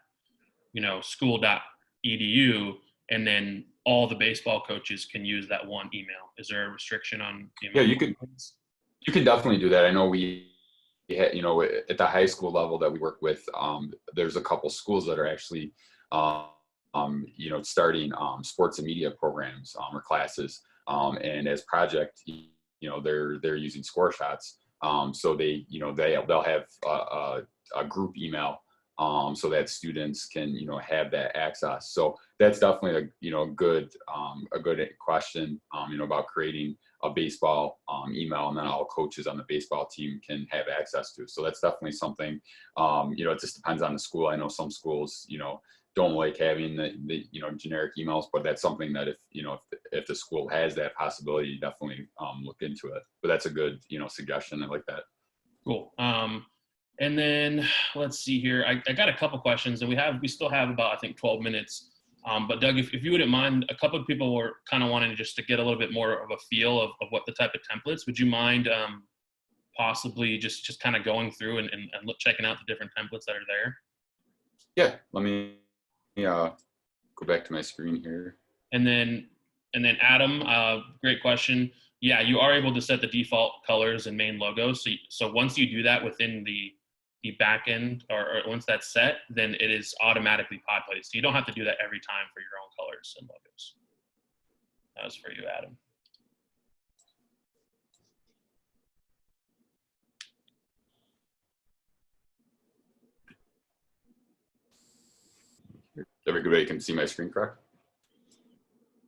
Speaker 3: school.edu, and then all the baseball coaches can use that one email. Is there a restriction on the
Speaker 4: Yeah,
Speaker 3: amount?
Speaker 4: you could definitely do that. I know we had, at the high school level that we work with, there's a couple schools that are actually, starting sports and media programs or classes. And as project, they're using score shots. So they'll have a group email so that students can have that access. So that's definitely a good question about creating a baseball email, and then all coaches on the baseball team can have access to. So that's definitely something. It just depends on the school. I know some schools don't like having the generic emails, but that's something that if the school has that possibility, definitely look into it. But that's a good suggestion. I like that.
Speaker 3: Cool. And then let's see here. I got a couple questions, and we still have about, I think, 12 minutes. But Doug, if you wouldn't mind, a couple of people were kind of wanting just to get a little bit more of a feel of what the type of templates. Would you mind possibly just kind of going through and checking out the different templates that are there?
Speaker 4: Yeah, let me go back to my screen here.
Speaker 3: And then Adam, great question. Yeah, you are able to set the default colors and main logos. So once you do that within the back end, or once that's set, then it is automatically populated. So you don't have to do that every time for your own colors and logos. That was for you, Adam.
Speaker 4: Everybody can see my screen, correct?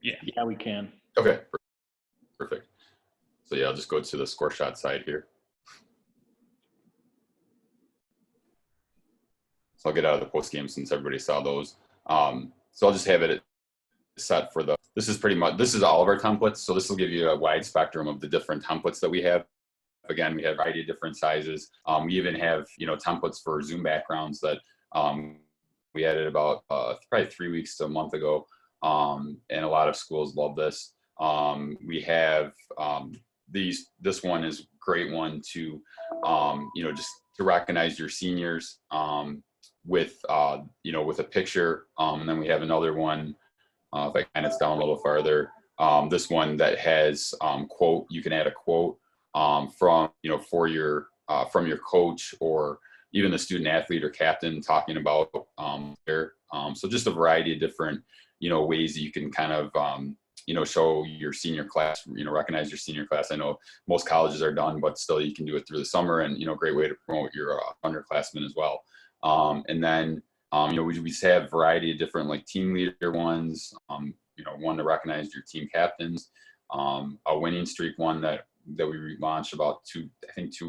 Speaker 3: Yeah.
Speaker 5: Yeah, we can.
Speaker 4: Okay, perfect. So yeah, I'll just go to the score shot side here. So I'll get out of the post game since everybody saw those. So I'll just have it set for this is all of our templates. So this will give you a wide spectrum of the different templates that we have. Again, we have a variety of different sizes. We even have, templates for Zoom backgrounds that we added about probably 3 weeks to a month ago. And a lot of schools love this. We have this one is a great one to, just to recognize your seniors with a picture. And then we have another one, if I can, it's down a little farther. This one that has quote, you can add a quote from your coach, or even the student athlete or captain talking about so just a variety of different ways that you can kind of show your senior class, recognize your senior class. I know most colleges are done, but still you can do it through the summer, and great way to promote your underclassmen as well. And then we just have a variety of different like team leader ones, one to recognize your team captains, a winning streak one that we launched about 2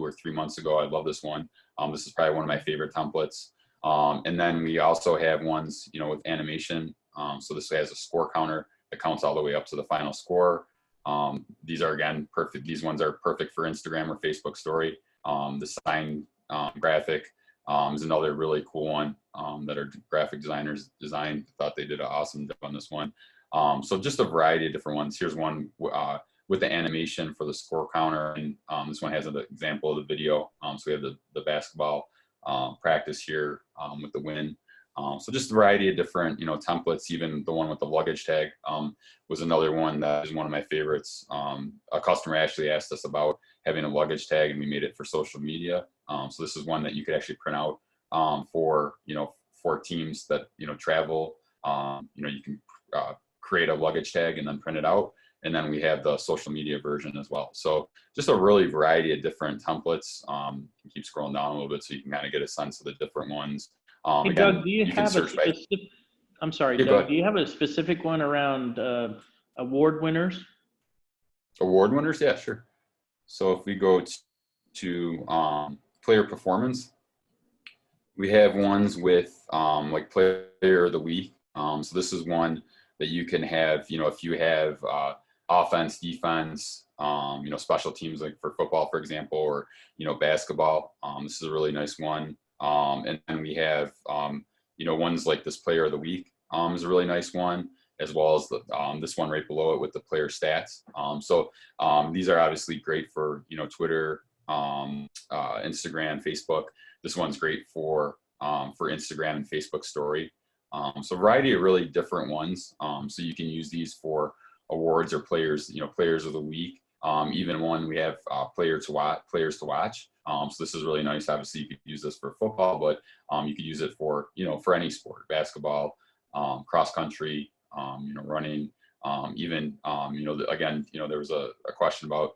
Speaker 4: or 3 months ago. I love this one. This is probably one of my favorite templates. And then we also have ones, with animation. So this has a score counter that counts all the way up to the final score. These are, again, perfect. These ones are perfect for Instagram or Facebook story. The sign graphic is another really cool one that our graphic designers designed. Thought they did an awesome job on this one. So just a variety of different ones. Here's one with the animation for the score counter. And this one has an example of the video. So we have the basketball practice here with the win. So just a variety of different, templates. Even the one with the luggage tag was another one that is one of my favorites. A customer actually asked us about having a luggage tag, and we made it for social media. So this is one that you could actually print out for teams that, travel. You can create a luggage tag and then print it out. And then we have the social media version as well. So just a really variety of different templates. Keep scrolling down a little bit so you can kind of get a sense of the different ones.
Speaker 5: Hey,
Speaker 4: Again,
Speaker 5: Doug, do you have a specific? I'm sorry, Doug. Do you have a specific one around award winners?
Speaker 4: Award winners, yeah, sure. So if we go to player performance, we have ones with like player of the week. So this is one that you can have. If you have offense, defense, special teams, like for football, for example, or basketball. This is a really nice one. And then we have, ones like this player of the week is a really nice one. as well as this one right below it with the player stats. These are obviously great for, Twitter, Instagram, Facebook. This one's great for Instagram and Facebook story. So a variety of really different ones. So you can use these for awards or players, players of the week. Even one we have players to watch. So this is really nice. Obviously, you could use this for football, but you could use it for for any sport, basketball, cross country, running. Even again, there was a question about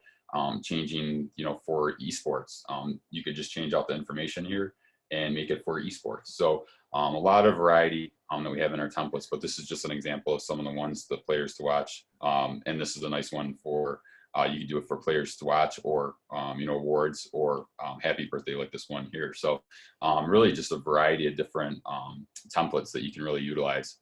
Speaker 4: changing for esports. You could just change out the information here and make it for esports. So a lot of variety that we have in our templates, but this is just an example of some of the ones, the players to watch. And this is a nice one for, you can do it for players to watch, or, awards, or happy birthday, like this one here. So really just a variety of different templates that you can really utilize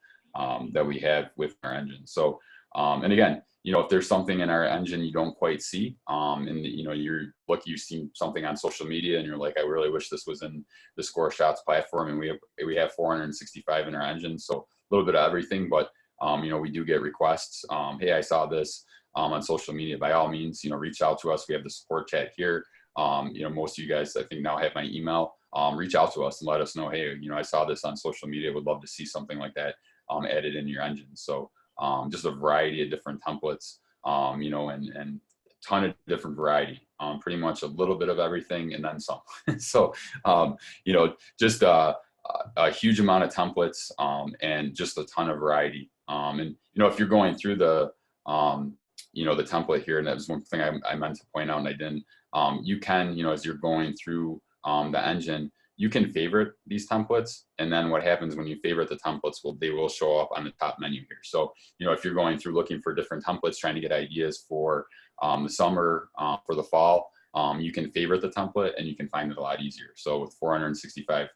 Speaker 4: that we have with our engine. So, and again, if there's something in our engine you don't quite see, and you've seen something on social media and you're like, I really wish this was in the Score Shots platform, and we have 465 in our engine, so a little bit of everything. But we do get requests. Hey, I saw this on social media. By all means, reach out to us. We have the support chat here. Most of you guys, I think, now have my email. Reach out to us and let us know, hey, I saw this on social media. Would love to see something like that added in your engine. So just a variety of different templates, and a ton of different variety, pretty much a little bit of everything and then some. So, just a huge amount of templates, and just a ton of variety. And, if you're going through the template here, and that was one thing I meant to point out and I didn't, you can, as you're going through the engine, you can favorite these templates, and then what happens when you favorite the templates, they will show up on the top menu here. So, if you're going through looking for different templates, trying to get ideas for the summer, for the fall, you can favorite the template and you can find it a lot easier. So with 465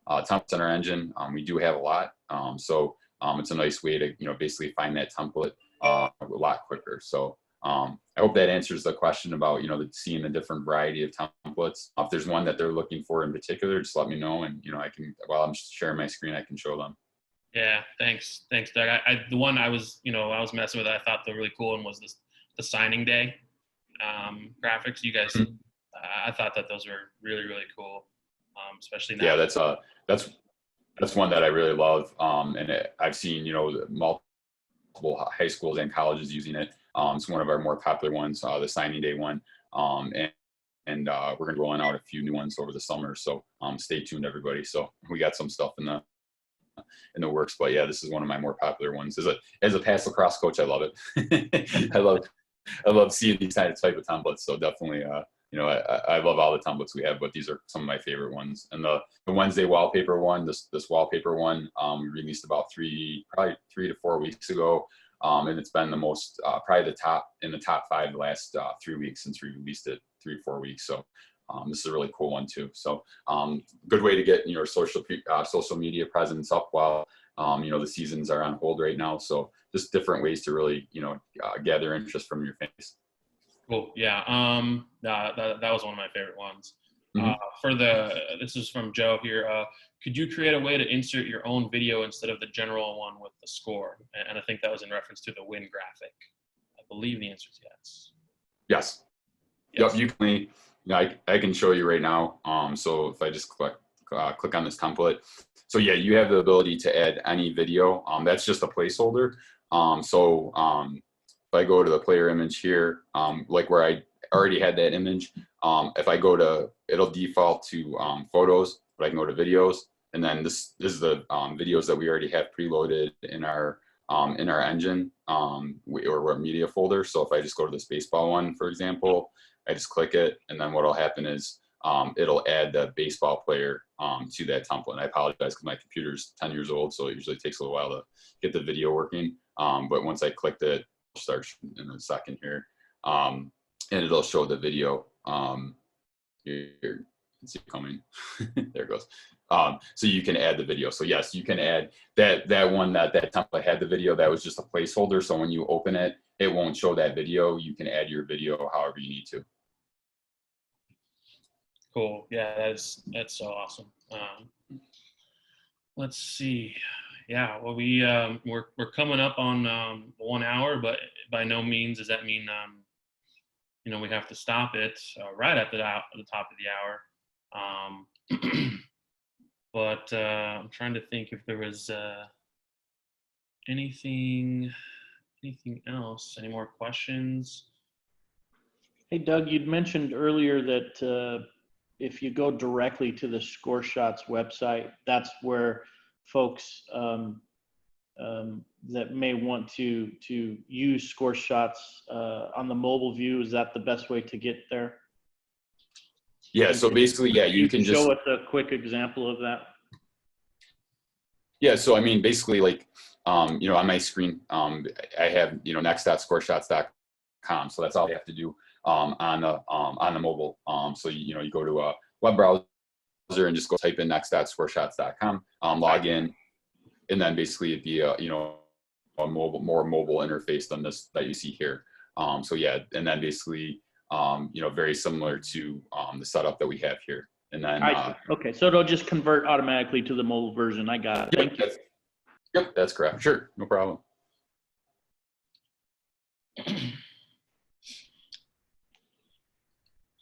Speaker 4: templates in our engine, we do have a lot. So it's a nice way to, basically find that template a lot quicker. So I hope that answers the question about, seeing the different variety of templates. If there's one that they're looking for in particular, just let me know, and, I can, while I'm sharing my screen, I can show them.
Speaker 3: Yeah, thanks, Doug. The one I was messing with, I thought the really cool one was the signing day graphics. You guys, I thought that those were really, really cool, especially now.
Speaker 4: Yeah, that's one that I really love, and I've seen, multiple high schools and colleges using it. It's one of our more popular ones, the signing day one, and we're going to be rolling out a few new ones over the summer. So stay tuned, everybody. So we got some stuff in the works, but yeah, this is one of my more popular ones. As a pass lacrosse coach, I love it. I love seeing these type of templates. So definitely, I love all the templates we have, but these are some of my favorite ones. And the Wednesday wallpaper one, this wallpaper one, we released about probably 3 to 4 weeks ago. And it's been the most, probably in the top 5 the last 3 weeks since we released it, 3 or 4 weeks. So this is a really cool one too. So good way to get your social media presence up while the seasons are on hold right now. So just different ways to really gather interest from your fans.
Speaker 3: Cool. Yeah. That was one of my favorite ones. This is from Joe here. Could you create a way to insert your own video instead of the general one with the score? And I think that was in reference to the win graphic. I believe the answer is yes.
Speaker 4: Yes. Yep. You can. I can show you right now. So if I just click on this template. So yeah, you have the ability to add any video. That's just a placeholder. If I go to the player image here, like where I already had that image, if I go to, it'll default to photos, but I can go to videos, and then this is the videos that we already have preloaded in our engine, or our media folder. So if I just go to this baseball one, for example, I just click it, and then what'll happen is it'll add the baseball player to that template. And I apologize because my computer's 10 years old, so it usually takes a little while to get the video working. But once I clicked it, it'll start in a second here, and it'll show the video. Here, it's coming. There it goes. So you can add the video. So yes, you can add that one that template had the video. That was just a placeholder. So when you open it, it won't show that video. You can add your video however you need to.
Speaker 3: Cool. Yeah, that's so awesome. Let's see Yeah, well, we're coming up on 1 hour, but by no means does that mean we have to stop it right at the top of the hour. But I'm trying to think if there was anything else. Any more questions?
Speaker 5: Hey, Doug, you'd mentioned earlier that if you go directly to the Score Shots website, that's where folks that may want to use Score Shots on the mobile view, is that the best way to get there?
Speaker 4: Yeah. So basically, yeah, you can just
Speaker 5: show us a quick example of that.
Speaker 4: Yeah, so I mean, basically, like, on my screen, I have, next.scoreshots.com. So that's all you have to do on the mobile. So you go to a web browser and just go type in next.scoreshots.com, log in, and then basically it'd be a more mobile interface than this that you see here. So yeah, and then basically very similar to the setup that we have here. And then,
Speaker 5: okay, so it'll just convert automatically to the mobile version. I got it. Thank you.
Speaker 4: Yep, that's correct. Sure, no problem.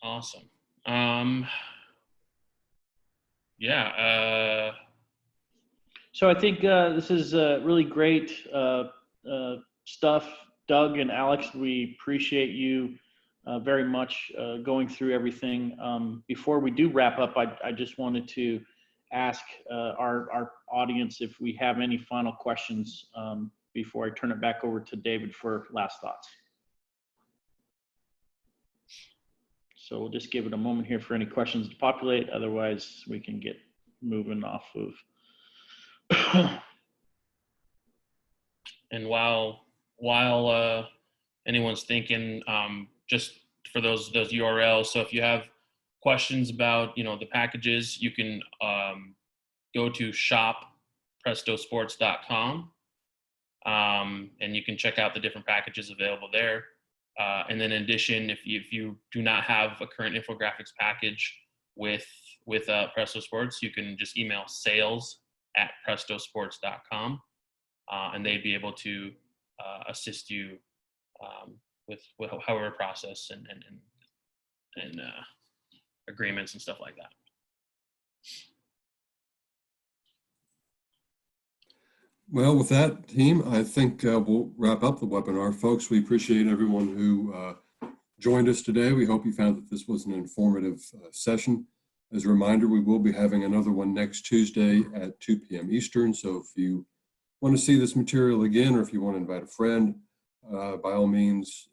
Speaker 3: Awesome. Yeah.
Speaker 5: So I think this is really great stuff. Doug and Alex, we appreciate you very much going through everything. Before we do wrap up, I just wanted to ask our audience if we have any final questions before I turn it back over to David for last thoughts. So we'll just give it a moment here for any questions to populate. Otherwise, we can get moving off of.
Speaker 3: And while anyone's thinking, just for those URLs, so if you have questions about the packages, you can go to shop.prestosports.com, and you can check out the different packages available there. And then in addition, if you do not have a current infographics package with Presto Sports, you can just email sales@prestosports.com, and they'd be able to assist you with however process and agreements and stuff like that.
Speaker 1: Well, with that, team, I think we'll wrap up the webinar. Folks, we appreciate everyone who joined us today. We hope you found that this was an informative session. As a reminder, we will be having another one next Tuesday at 2 p.m. Eastern. So if you want to see this material again, or if you want to invite a friend, by all means,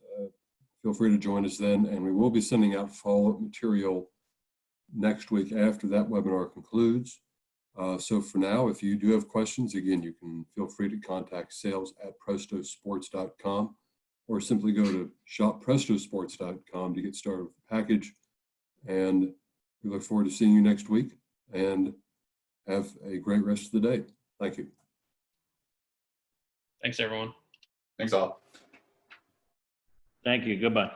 Speaker 1: feel free to join us then. And we will be sending out follow-up material next week after that webinar concludes. So for now, if you do have questions, again, you can feel free to contact sales@prestosports.com, or simply go to shopprestosports.com to get started with the package. And we look forward to seeing you next week, and have a great rest of the day. Thank you.
Speaker 3: Thanks, everyone.
Speaker 4: Thanks all.
Speaker 5: Thank you. Goodbye.